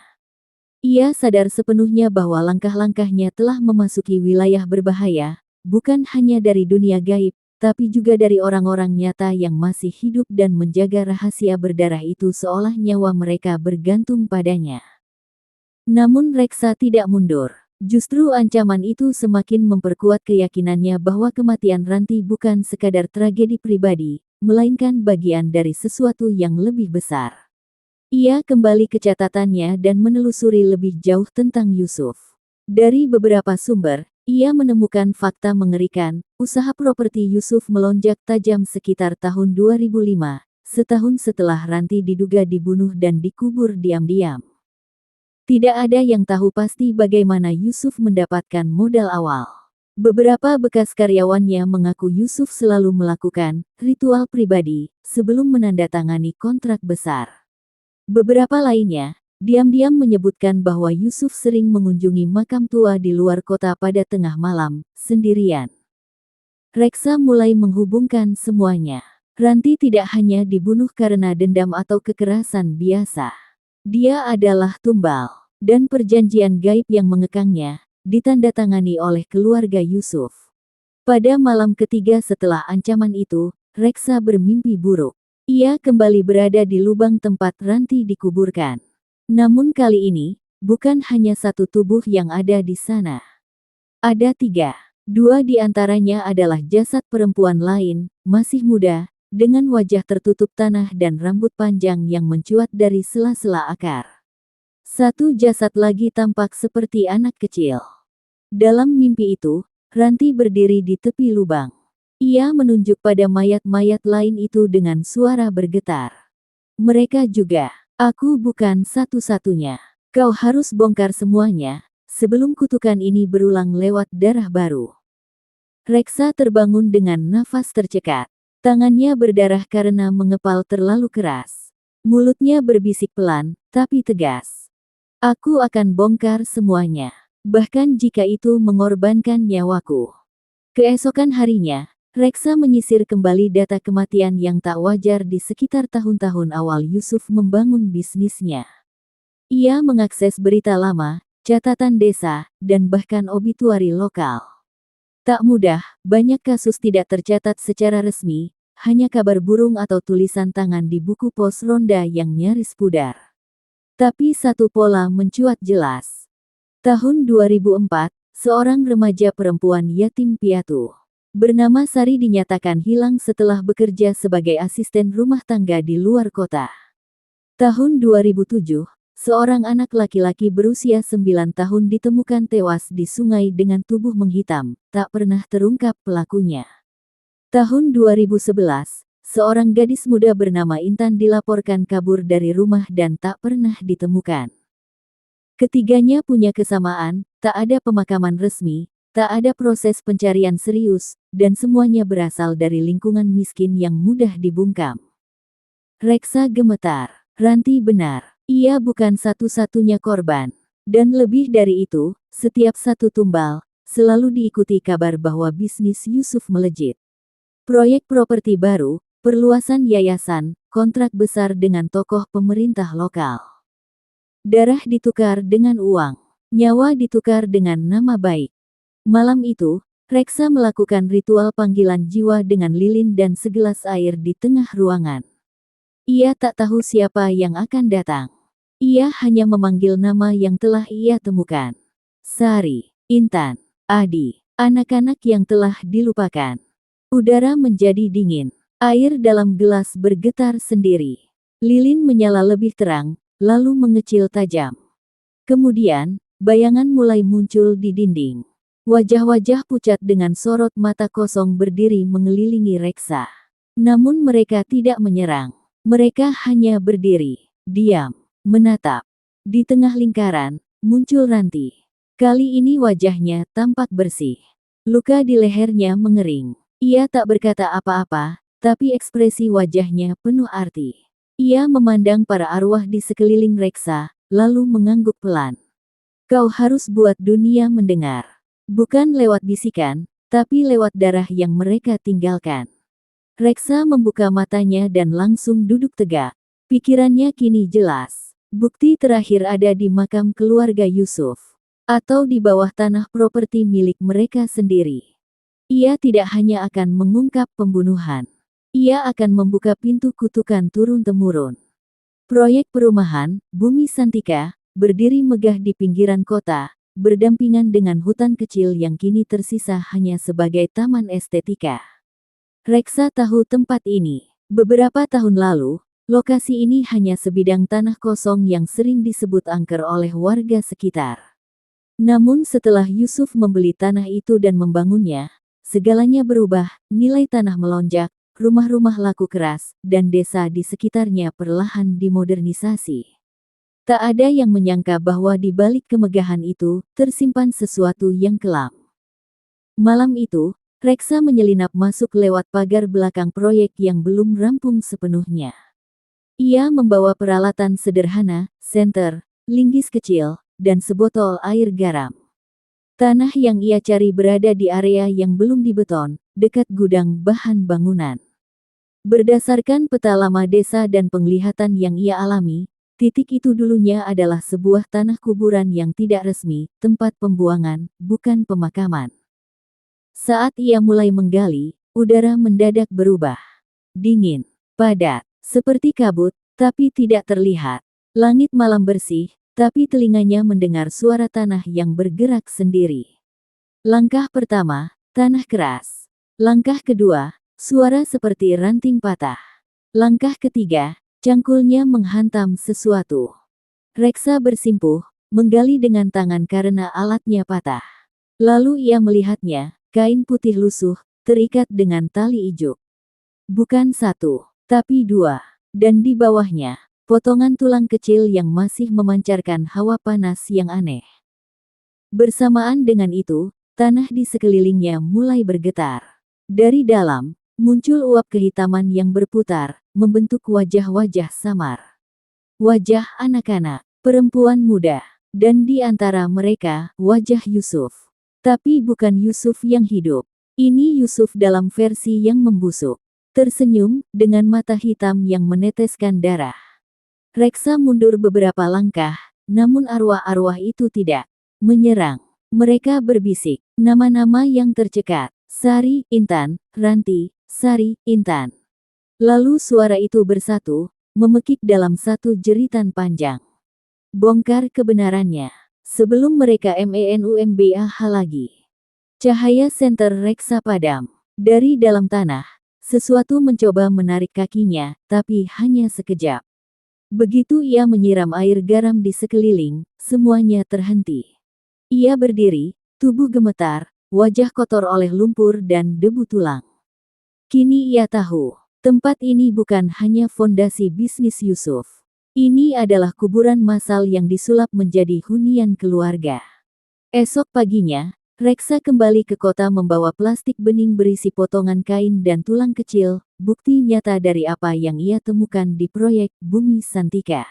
B: Ia sadar sepenuhnya bahwa langkah-langkahnya telah memasuki wilayah berbahaya, bukan hanya dari dunia gaib, tapi juga dari orang-orang nyata yang masih hidup dan menjaga rahasia berdarah itu seolah nyawa mereka bergantung padanya. Namun Reksa tidak mundur. Justru ancaman itu semakin memperkuat keyakinannya bahwa kematian Ranti bukan sekadar tragedi pribadi, melainkan bagian dari sesuatu yang lebih besar. Ia kembali ke catatannya dan menelusuri lebih jauh tentang Yusuf. Dari beberapa sumber, ia menemukan fakta mengerikan. Usaha properti Yusuf melonjak tajam sekitar tahun 2005, setahun setelah Ranti diduga dibunuh dan dikubur diam-diam. Tidak ada yang tahu pasti bagaimana Yusuf mendapatkan modal awal. Beberapa bekas karyawannya mengaku Yusuf selalu melakukan ritual pribadi sebelum menandatangani kontrak besar. Beberapa lainnya, diam-diam menyebutkan bahwa Yusuf sering mengunjungi makam tua di luar kota pada tengah malam, sendirian. Reksa mulai menghubungkan semuanya. Ranti tidak hanya dibunuh karena dendam atau kekerasan biasa. Dia adalah tumbal, dan perjanjian gaib yang mengekangnya, ditandatangani oleh keluarga Yusuf. Pada malam ketiga setelah ancaman itu, Reksa bermimpi buruk. Ia kembali berada di lubang tempat Ranti dikuburkan. Namun kali ini, bukan hanya satu tubuh yang ada di sana. Ada 3. 2 di antaranya adalah jasad perempuan lain, masih muda, dengan wajah tertutup tanah dan rambut panjang yang mencuat dari sela-sela akar. 1 jasad lagi tampak seperti anak kecil. Dalam mimpi itu, Ranti berdiri di tepi lubang. Ia menunjuk pada mayat-mayat lain itu dengan suara bergetar. Mereka juga, aku bukan satu-satunya. Kau harus bongkar semuanya, sebelum kutukan ini berulang lewat darah baru. Reksa terbangun dengan nafas tercekat. Tangannya berdarah karena mengepal terlalu keras. Mulutnya berbisik pelan, tapi tegas. Aku akan bongkar semuanya, bahkan jika itu mengorbankan nyawaku. Keesokan harinya, Reksa menyisir kembali data kematian yang tak wajar di sekitar tahun-tahun awal Yusuf membangun bisnisnya. Ia mengakses berita lama, catatan desa, dan bahkan obituari lokal. Tak mudah, banyak kasus tidak tercatat secara resmi, hanya kabar burung atau tulisan tangan di buku pos ronda yang nyaris pudar. Tapi satu pola mencuat jelas. Tahun 2004, seorang remaja perempuan yatim piatu bernama Sari dinyatakan hilang setelah bekerja sebagai asisten rumah tangga di luar kota. Tahun 2007, seorang anak laki-laki berusia 9 tahun ditemukan tewas di sungai dengan tubuh menghitam, tak pernah terungkap pelakunya. Tahun 2011, seorang gadis muda bernama Intan dilaporkan kabur dari rumah dan tak pernah ditemukan. Ketiganya punya kesamaan, tak ada pemakaman resmi, tak ada proses pencarian serius, dan semuanya berasal dari lingkungan miskin yang mudah dibungkam. Reksa gemetar. Ranti benar. Ia bukan satu-satunya korban. Dan lebih dari itu, setiap satu tumbal, selalu diikuti kabar bahwa bisnis Yusuf melejit. Proyek properti baru, perluasan yayasan, kontrak besar dengan tokoh pemerintah lokal. Darah ditukar dengan uang. Nyawa ditukar dengan nama baik. Malam itu, Reksa melakukan ritual panggilan jiwa dengan lilin dan segelas air di tengah ruangan. Ia tak tahu siapa yang akan datang. Ia hanya memanggil nama yang telah ia temukan. Sari, Intan, Adi, anak-anak yang telah dilupakan. Udara menjadi dingin. Air dalam gelas bergetar sendiri. Lilin menyala lebih terang, lalu mengecil tajam. Kemudian, bayangan mulai muncul di dinding. Wajah-wajah pucat dengan sorot mata kosong berdiri mengelilingi Reksa. Namun mereka tidak menyerang. Mereka hanya berdiri, diam, menatap. Di tengah lingkaran, muncul Ranti. Kali ini wajahnya tampak bersih. Luka di lehernya mengering. Ia tak berkata apa-apa, tapi ekspresi wajahnya penuh arti. Ia memandang para arwah di sekeliling Reksa, lalu mengangguk pelan. Kau harus buat dunia mendengar. Bukan lewat bisikan, tapi lewat darah yang mereka tinggalkan. Reksa membuka matanya dan langsung duduk tegak. Pikirannya kini jelas. Bukti terakhir ada di makam keluarga Yusuf. Atau di bawah tanah properti milik mereka sendiri. Ia tidak hanya akan mengungkap pembunuhan. Ia akan membuka pintu kutukan turun-temurun. Proyek perumahan, Bumi Santika, berdiri megah di pinggiran kota, berdampingan dengan hutan kecil yang kini tersisa hanya sebagai taman estetika. Reksa tahu tempat ini. Beberapa tahun lalu, lokasi ini hanya sebidang tanah kosong yang sering disebut angker oleh warga sekitar. Namun setelah Yusuf membeli tanah itu dan membangunnya, segalanya berubah, nilai tanah melonjak, rumah-rumah laku keras, dan desa di sekitarnya perlahan dimodernisasi. Tak ada yang menyangka bahwa di balik kemegahan itu, tersimpan sesuatu yang kelam. Malam itu, Reksa menyelinap masuk lewat pagar belakang proyek yang belum rampung sepenuhnya. Ia membawa peralatan sederhana, senter, linggis kecil, dan sebotol air garam. Tanah yang ia cari berada di area yang belum dibeton, dekat gudang bahan bangunan. Berdasarkan peta lama desa dan penglihatan yang ia alami, titik itu dulunya adalah sebuah tanah kuburan yang tidak resmi, tempat pembuangan, bukan pemakaman. Saat ia mulai menggali, udara mendadak berubah. Dingin, padat, seperti kabut, tapi tidak terlihat. Langit malam bersih, tapi telinganya mendengar suara tanah yang bergerak sendiri. Langkah pertama, tanah keras. Langkah kedua, suara seperti ranting patah. Langkah ketiga, cangkulnya menghantam sesuatu. Reksa bersimpuh, menggali dengan tangan karena alatnya patah. Lalu ia melihatnya, kain putih lusuh, terikat dengan tali ijuk. Bukan satu, tapi dua. Dan di bawahnya, potongan tulang kecil yang masih memancarkan hawa panas yang aneh. Bersamaan dengan itu, tanah di sekelilingnya mulai bergetar. Dari dalam, muncul uap kehitaman yang berputar, membentuk wajah-wajah samar. Wajah anak-anak, perempuan muda, dan di antara mereka, wajah Yusuf. Tapi bukan Yusuf yang hidup. Ini Yusuf dalam versi yang membusuk. Tersenyum, dengan mata hitam yang meneteskan darah. Reksa mundur beberapa langkah, namun arwah-arwah itu tidak menyerang. Mereka berbisik, nama-nama yang tercekat. Sari, Intan, Ranti, Sari, Intan. Lalu suara itu bersatu, memekik dalam satu jeritan panjang. Bongkar kebenarannya, sebelum mereka menumBAH lagi. Cahaya senter Reksa padam. Dari dalam tanah, sesuatu mencoba menarik kakinya, tapi hanya sekejap. Begitu ia menyiram air garam di sekeliling, semuanya terhenti. Ia berdiri, tubuh gemetar, wajah kotor oleh lumpur dan debu tulang. Kini ia tahu, tempat ini bukan hanya fondasi bisnis Yusuf. Ini adalah kuburan massal yang disulap menjadi hunian keluarga. Esok paginya, Reksa kembali ke kota membawa plastik bening berisi potongan kain dan tulang kecil, bukti nyata dari apa yang ia temukan di proyek Bumi Santika.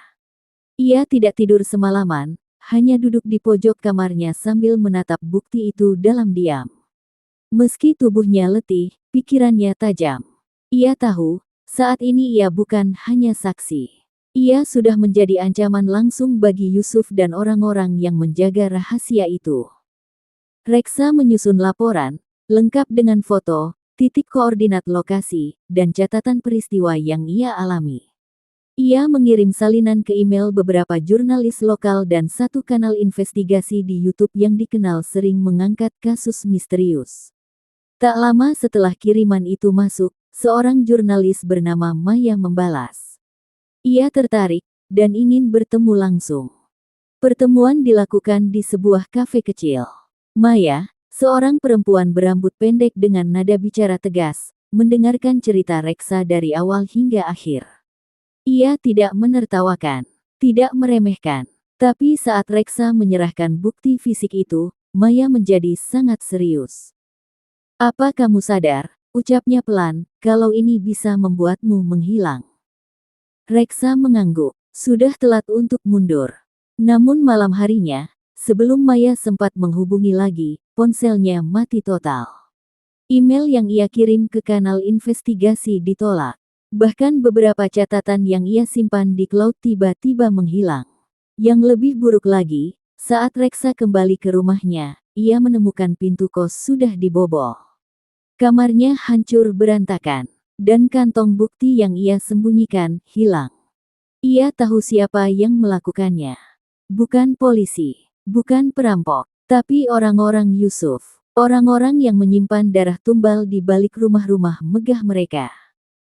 B: Ia tidak tidur semalaman, hanya duduk di pojok kamarnya sambil menatap bukti itu dalam diam. Meski tubuhnya letih, pikirannya tajam. Ia tahu, saat ini ia bukan hanya saksi. Ia sudah menjadi ancaman langsung bagi Yusuf dan orang-orang yang menjaga rahasia itu. Reksa menyusun laporan, lengkap dengan foto, titik koordinat lokasi, dan catatan peristiwa yang ia alami. Ia mengirim salinan ke email beberapa jurnalis lokal dan satu kanal investigasi di YouTube yang dikenal sering mengangkat kasus misterius. Tak lama setelah kiriman itu masuk, seorang jurnalis bernama Maya membalas. Ia tertarik, dan ingin bertemu langsung. Pertemuan dilakukan di sebuah kafe kecil. Maya, seorang perempuan berambut pendek dengan nada bicara tegas, mendengarkan cerita Reksa dari awal hingga akhir. Ia tidak menertawakan, tidak meremehkan. Tapi saat Reksa menyerahkan bukti fisik itu, Maya menjadi sangat serius. "Apa kamu sadar?" ucapnya pelan, "kalau ini bisa membuatmu menghilang?" Reksa mengangguk. Sudah telat untuk mundur. Namun malam harinya, sebelum Maya sempat menghubungi lagi, ponselnya mati total. Email yang ia kirim ke kanal investigasi ditolak. Bahkan beberapa catatan yang ia simpan di cloud tiba-tiba menghilang. Yang lebih buruk lagi, saat Reksa kembali ke rumahnya, ia menemukan pintu kos sudah dibobol. Kamarnya hancur berantakan, dan kantong bukti yang ia sembunyikan hilang. Ia tahu siapa yang melakukannya. Bukan polisi, bukan perampok, tapi orang-orang Yusuf. Orang-orang yang menyimpan darah tumbal di balik rumah-rumah megah mereka.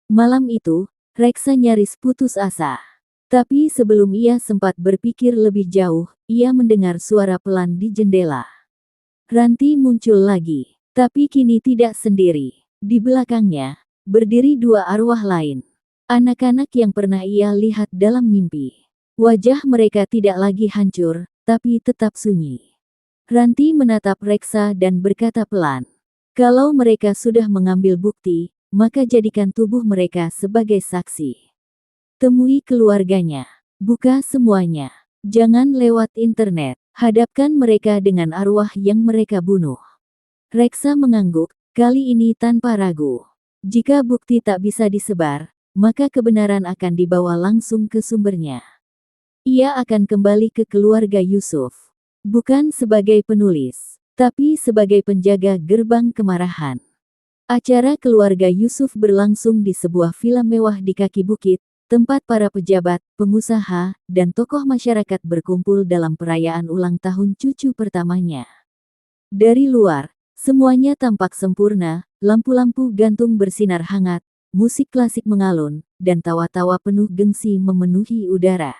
B: Malam itu, Reksa nyaris putus asa. Tapi sebelum ia sempat berpikir lebih jauh, ia mendengar suara pelan di jendela. Ranti muncul lagi, tapi kini tidak sendiri. Di belakangnya, berdiri dua arwah lain. Anak-anak yang pernah ia lihat dalam mimpi. Wajah mereka tidak lagi hancur, tapi tetap sunyi. Ranti menatap Reksa dan berkata pelan, "Kalau mereka sudah mengambil bukti, maka jadikan tubuh mereka sebagai saksi. Temui keluarganya. Buka semuanya. Jangan lewat internet. Hadapkan mereka dengan arwah yang mereka bunuh." Reksa mengangguk, kali ini tanpa ragu. Jika bukti tak bisa disebar, maka kebenaran akan dibawa langsung ke sumbernya. Ia akan kembali ke keluarga Yusuf. Bukan sebagai penulis, tapi sebagai penjaga gerbang kemarahan. Acara keluarga Yusuf berlangsung di sebuah villa mewah di kaki bukit, tempat para pejabat, pengusaha, dan tokoh masyarakat berkumpul dalam perayaan ulang tahun cucu pertamanya. Dari luar, semuanya tampak sempurna, lampu-lampu gantung bersinar hangat, musik klasik mengalun, dan tawa-tawa penuh gengsi memenuhi udara.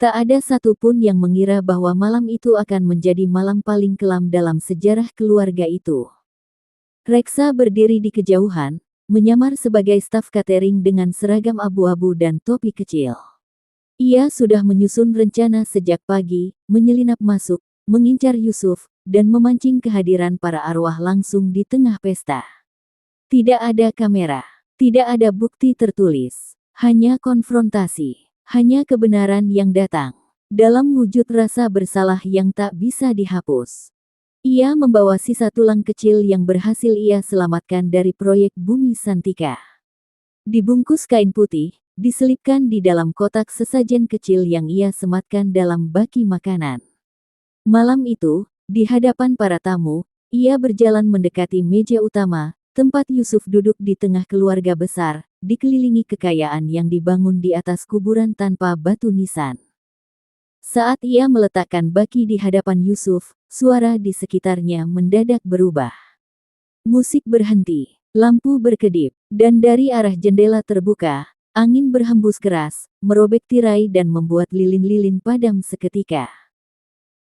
B: Tak ada satupun yang mengira bahwa malam itu akan menjadi malam paling kelam dalam sejarah keluarga itu. Reksa berdiri di kejauhan, menyamar sebagai staf catering dengan seragam abu-abu dan topi kecil. Ia sudah menyusun rencana sejak pagi, menyelinap masuk, mengincar Yusuf, dan memancing kehadiran para arwah langsung di tengah pesta. Tidak ada kamera. Tidak ada bukti tertulis, hanya konfrontasi, hanya kebenaran yang datang, dalam wujud rasa bersalah yang tak bisa dihapus. Ia membawa sisa tulang kecil yang berhasil ia selamatkan dari proyek Bumi Santika. Dibungkus kain putih, diselipkan di dalam kotak sesajen kecil yang ia sematkan dalam baki makanan. Malam itu, di hadapan para tamu, ia berjalan mendekati meja utama, tempat Yusuf duduk di tengah keluarga besar, dikelilingi kekayaan yang dibangun di atas kuburan tanpa batu nisan. Saat ia meletakkan baki di hadapan Yusuf, suara di sekitarnya mendadak berubah. Musik berhenti, lampu berkedip, dan dari arah jendela terbuka, angin berhembus keras, merobek tirai dan membuat lilin-lilin padam seketika.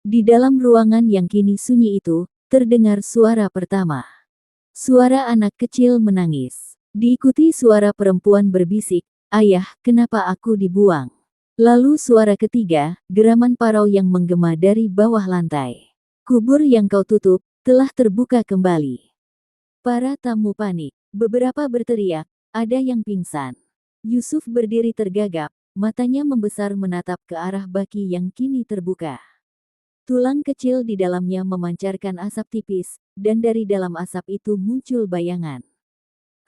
B: Di dalam ruangan yang kini sunyi itu, terdengar suara pertama. Suara anak kecil menangis. Diikuti suara perempuan berbisik, "Ayah, kenapa aku dibuang?" Lalu suara ketiga, geraman parau yang menggema dari bawah lantai. "Kubur yang kau tutup, telah terbuka kembali." Para tamu panik. Beberapa berteriak, ada yang pingsan. Yusuf berdiri tergagap, matanya membesar menatap ke arah baki yang kini terbuka. Tulang kecil di dalamnya memancarkan asap tipis, dan dari dalam asap itu muncul bayangan.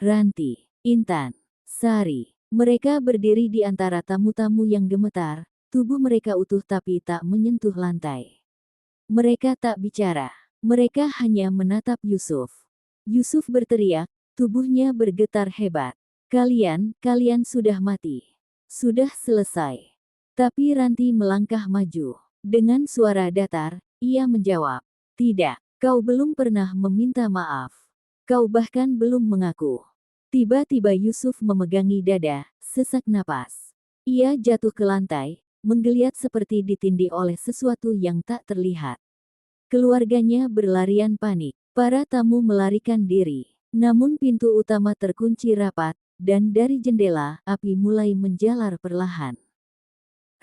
B: Ranti, Intan, Sari. Mereka berdiri di antara tamu-tamu yang gemetar, tubuh mereka utuh tapi tak menyentuh lantai. Mereka tak bicara. Mereka hanya menatap Yusuf. Yusuf berteriak, tubuhnya bergetar hebat. Kalian sudah mati. Sudah selesai." Tapi Ranti melangkah maju. Dengan suara datar, ia menjawab, "Tidak, kau belum pernah meminta maaf. Kau bahkan belum mengaku." Tiba-tiba Yusuf memegangi dada, sesak napas. Ia jatuh ke lantai, menggeliat seperti ditindih oleh sesuatu yang tak terlihat. Keluarganya berlarian panik. Para tamu melarikan diri. Namun pintu utama terkunci rapat, dan dari jendela, api mulai menjalar perlahan.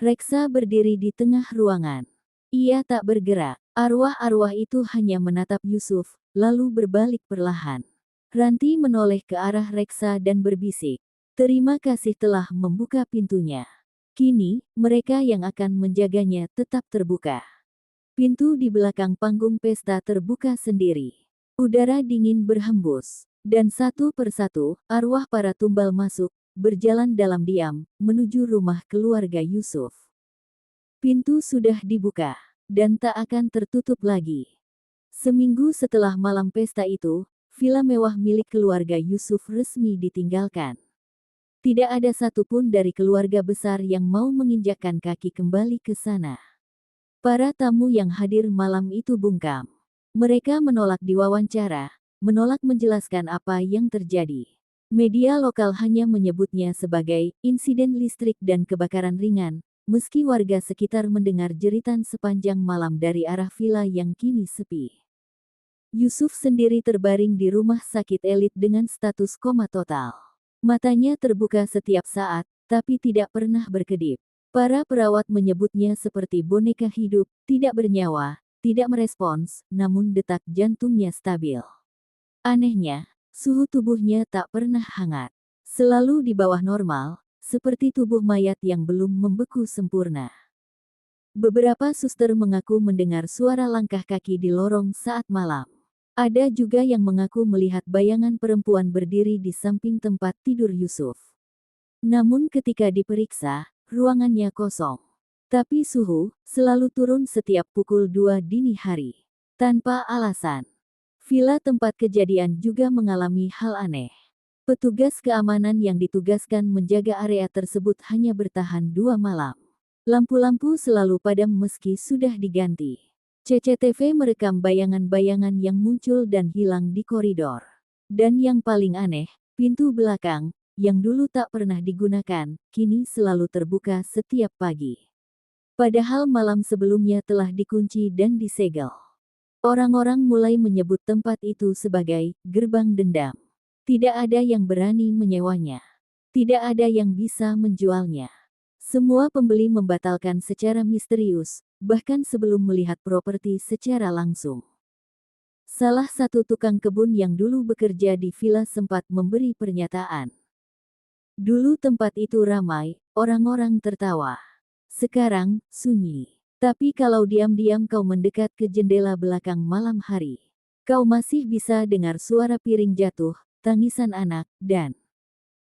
B: Reksa berdiri di tengah ruangan. Ia tak bergerak. Arwah-arwah itu hanya menatap Yusuf, lalu berbalik perlahan. Ranti menoleh ke arah Reksa dan berbisik, "Terima kasih telah membuka pintunya. Kini, mereka yang akan menjaganya tetap terbuka." Pintu di belakang panggung pesta terbuka sendiri. Udara dingin berhembus, dan satu persatu, arwah para tumbal masuk, berjalan dalam diam, menuju rumah keluarga Yusuf. Pintu sudah dibuka, dan tak akan tertutup lagi. Seminggu setelah malam pesta itu, villa mewah milik keluarga Yusuf resmi ditinggalkan. Tidak ada satupun dari keluarga besar yang mau menginjakkan kaki kembali ke sana. Para tamu yang hadir malam itu bungkam. Mereka menolak diwawancara, menolak menjelaskan apa yang terjadi. Media lokal hanya menyebutnya sebagai insiden listrik dan kebakaran ringan, meski warga sekitar mendengar jeritan sepanjang malam dari arah villa yang kini sepi. Yusuf sendiri terbaring di rumah sakit elit dengan status koma total. Matanya terbuka setiap saat, tapi tidak pernah berkedip. Para perawat menyebutnya seperti boneka hidup, tidak bernyawa, tidak merespons, namun detak jantungnya stabil. Anehnya, suhu tubuhnya tak pernah hangat. Selalu di bawah normal, seperti tubuh mayat yang belum membeku sempurna. Beberapa suster mengaku mendengar suara langkah kaki di lorong saat malam. Ada juga yang mengaku melihat bayangan perempuan berdiri di samping tempat tidur Yusuf. Namun ketika diperiksa, ruangannya kosong. Tapi suhu selalu turun setiap pukul 2 dini hari. Tanpa alasan. Villa tempat kejadian juga mengalami hal aneh. Petugas keamanan yang ditugaskan menjaga area tersebut hanya bertahan 2 malam. Lampu-lampu selalu padam meski sudah diganti. CCTV merekam bayangan-bayangan yang muncul dan hilang di koridor. Dan yang paling aneh, pintu belakang, yang dulu tak pernah digunakan, kini selalu terbuka setiap pagi. Padahal malam sebelumnya telah dikunci dan disegel. Orang-orang mulai menyebut tempat itu sebagai gerbang dendam. Tidak ada yang berani menyewanya. Tidak ada yang bisa menjualnya. Semua pembeli membatalkan secara misterius, bahkan sebelum melihat properti secara langsung. Salah satu tukang kebun yang dulu bekerja di villa sempat memberi pernyataan. "Dulu tempat itu ramai, orang-orang tertawa. Sekarang, sunyi. Tapi kalau diam-diam kau mendekat ke jendela belakang malam hari, kau masih bisa dengar suara piring jatuh, tangisan anak, dan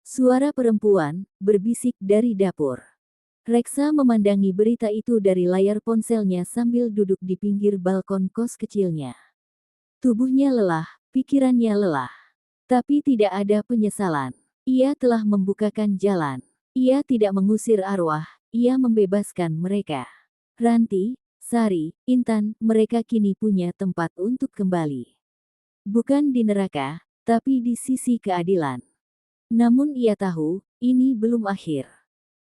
B: suara perempuan berbisik dari dapur." Reksa memandangi berita itu dari layar ponselnya sambil duduk di pinggir balkon kos kecilnya. Tubuhnya lelah, pikirannya lelah. Tapi tidak ada penyesalan. Ia telah membukakan jalan. Ia tidak mengusir arwah, ia membebaskan mereka. Ranti, Sari, Intan, mereka kini punya tempat untuk kembali. Bukan di neraka, tapi di sisi keadilan. Namun ia tahu, ini belum akhir.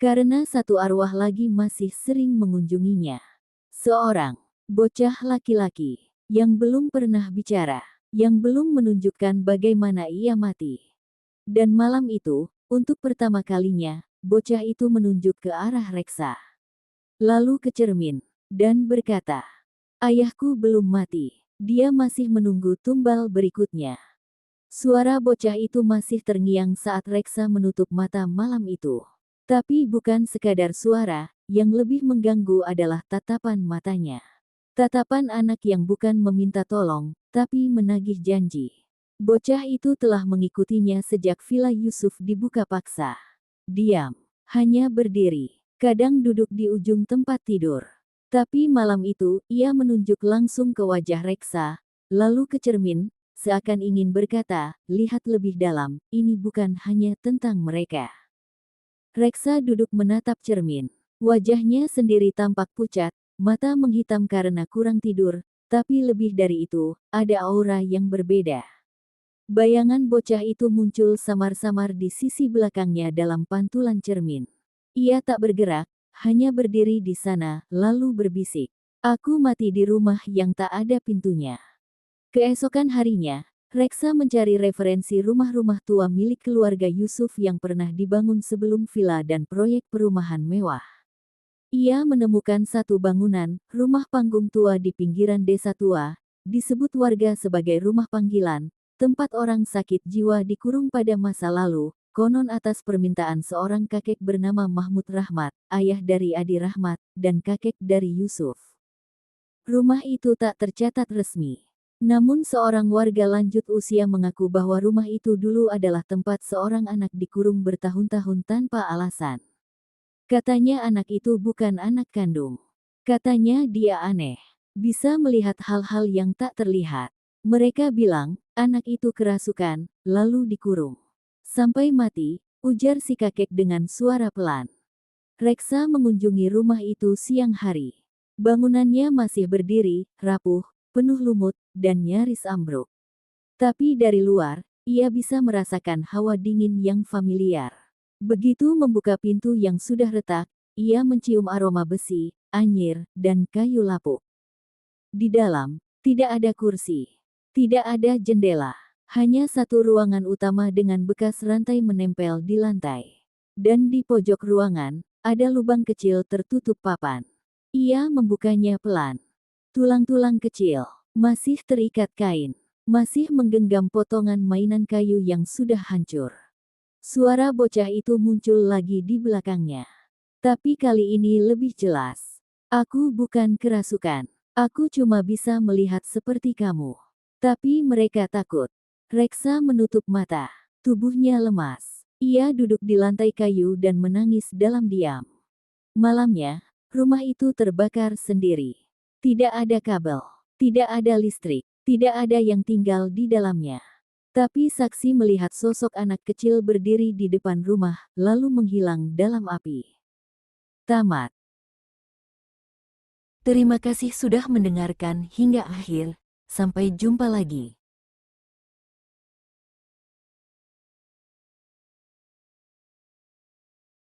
B: Karena satu arwah lagi masih sering mengunjunginya. Seorang bocah laki-laki yang belum pernah bicara, yang belum menunjukkan bagaimana ia mati. Dan malam itu, untuk pertama kalinya, bocah itu menunjuk ke arah Reksa. Lalu ke cermin, dan berkata, "Ayahku belum mati, dia masih menunggu tumbal berikutnya." Suara bocah itu masih terngiang saat Reksa menutup mata malam itu. Tapi bukan sekadar suara, yang lebih mengganggu adalah tatapan matanya. Tatapan anak yang bukan meminta tolong, tapi menagih janji. Bocah itu telah mengikutinya sejak villa Yusuf dibuka paksa. Diam, hanya berdiri, kadang duduk di ujung tempat tidur. Tapi malam itu, ia menunjuk langsung ke wajah Reksa, lalu ke cermin, seakan ingin berkata, "Lihat lebih dalam, ini bukan hanya tentang mereka." Reksa duduk menatap cermin. Wajahnya sendiri tampak pucat, mata menghitam karena kurang tidur, tapi lebih dari itu, ada aura yang berbeda. Bayangan bocah itu muncul samar-samar di sisi belakangnya dalam pantulan cermin. Ia tak bergerak, hanya berdiri di sana, lalu berbisik. Aku mati di rumah yang tak ada pintunya. Keesokan harinya, Reksa mencari referensi rumah-rumah tua milik keluarga Yusuf yang pernah dibangun sebelum villa dan proyek perumahan mewah. Ia menemukan satu bangunan, rumah panggung tua di pinggiran desa tua, disebut warga sebagai rumah panggilan, tempat orang sakit jiwa dikurung pada masa lalu, konon atas permintaan seorang kakek bernama Mahmud Rahmat, ayah dari Adi Rahmat, dan kakek dari Yusuf. Rumah itu tak tercatat resmi. Namun seorang warga lanjut usia mengaku bahwa rumah itu dulu adalah tempat seorang anak dikurung bertahun-tahun tanpa alasan. Katanya anak itu bukan anak kandung. Katanya dia aneh. Bisa melihat hal-hal yang tak terlihat. Mereka bilang, anak itu kerasukan, lalu dikurung. Sampai mati, ujar si kakek dengan suara pelan. Reksa mengunjungi rumah itu siang hari. Bangunannya masih berdiri, rapuh, penuh lumut, dan nyaris ambruk. Tapi dari luar, ia bisa merasakan hawa dingin yang familiar. Begitu membuka pintu yang sudah retak, ia mencium aroma besi, anyir, dan kayu lapuk. Di dalam, tidak ada kursi. Tidak ada jendela. Hanya satu ruangan utama dengan bekas rantai menempel di lantai. Dan di pojok ruangan, ada lubang kecil tertutup papan. Ia membukanya pelan. Tulang-tulang kecil, masih terikat kain, masih menggenggam potongan mainan kayu yang sudah hancur. Suara bocah itu muncul lagi di belakangnya. Tapi kali ini lebih jelas. Aku bukan kerasukan. Aku cuma bisa melihat seperti kamu. Tapi mereka takut. Reksa menutup mata. Tubuhnya lemas. Ia duduk di lantai kayu dan menangis dalam diam. Malamnya, rumah itu terbakar sendiri. Tidak ada kabel. Tidak ada listrik. Tidak ada yang tinggal di dalamnya. Tapi saksi melihat sosok anak kecil berdiri di depan rumah, lalu menghilang dalam api. Tamat.
A: Terima kasih sudah mendengarkan hingga akhir. Sampai jumpa lagi.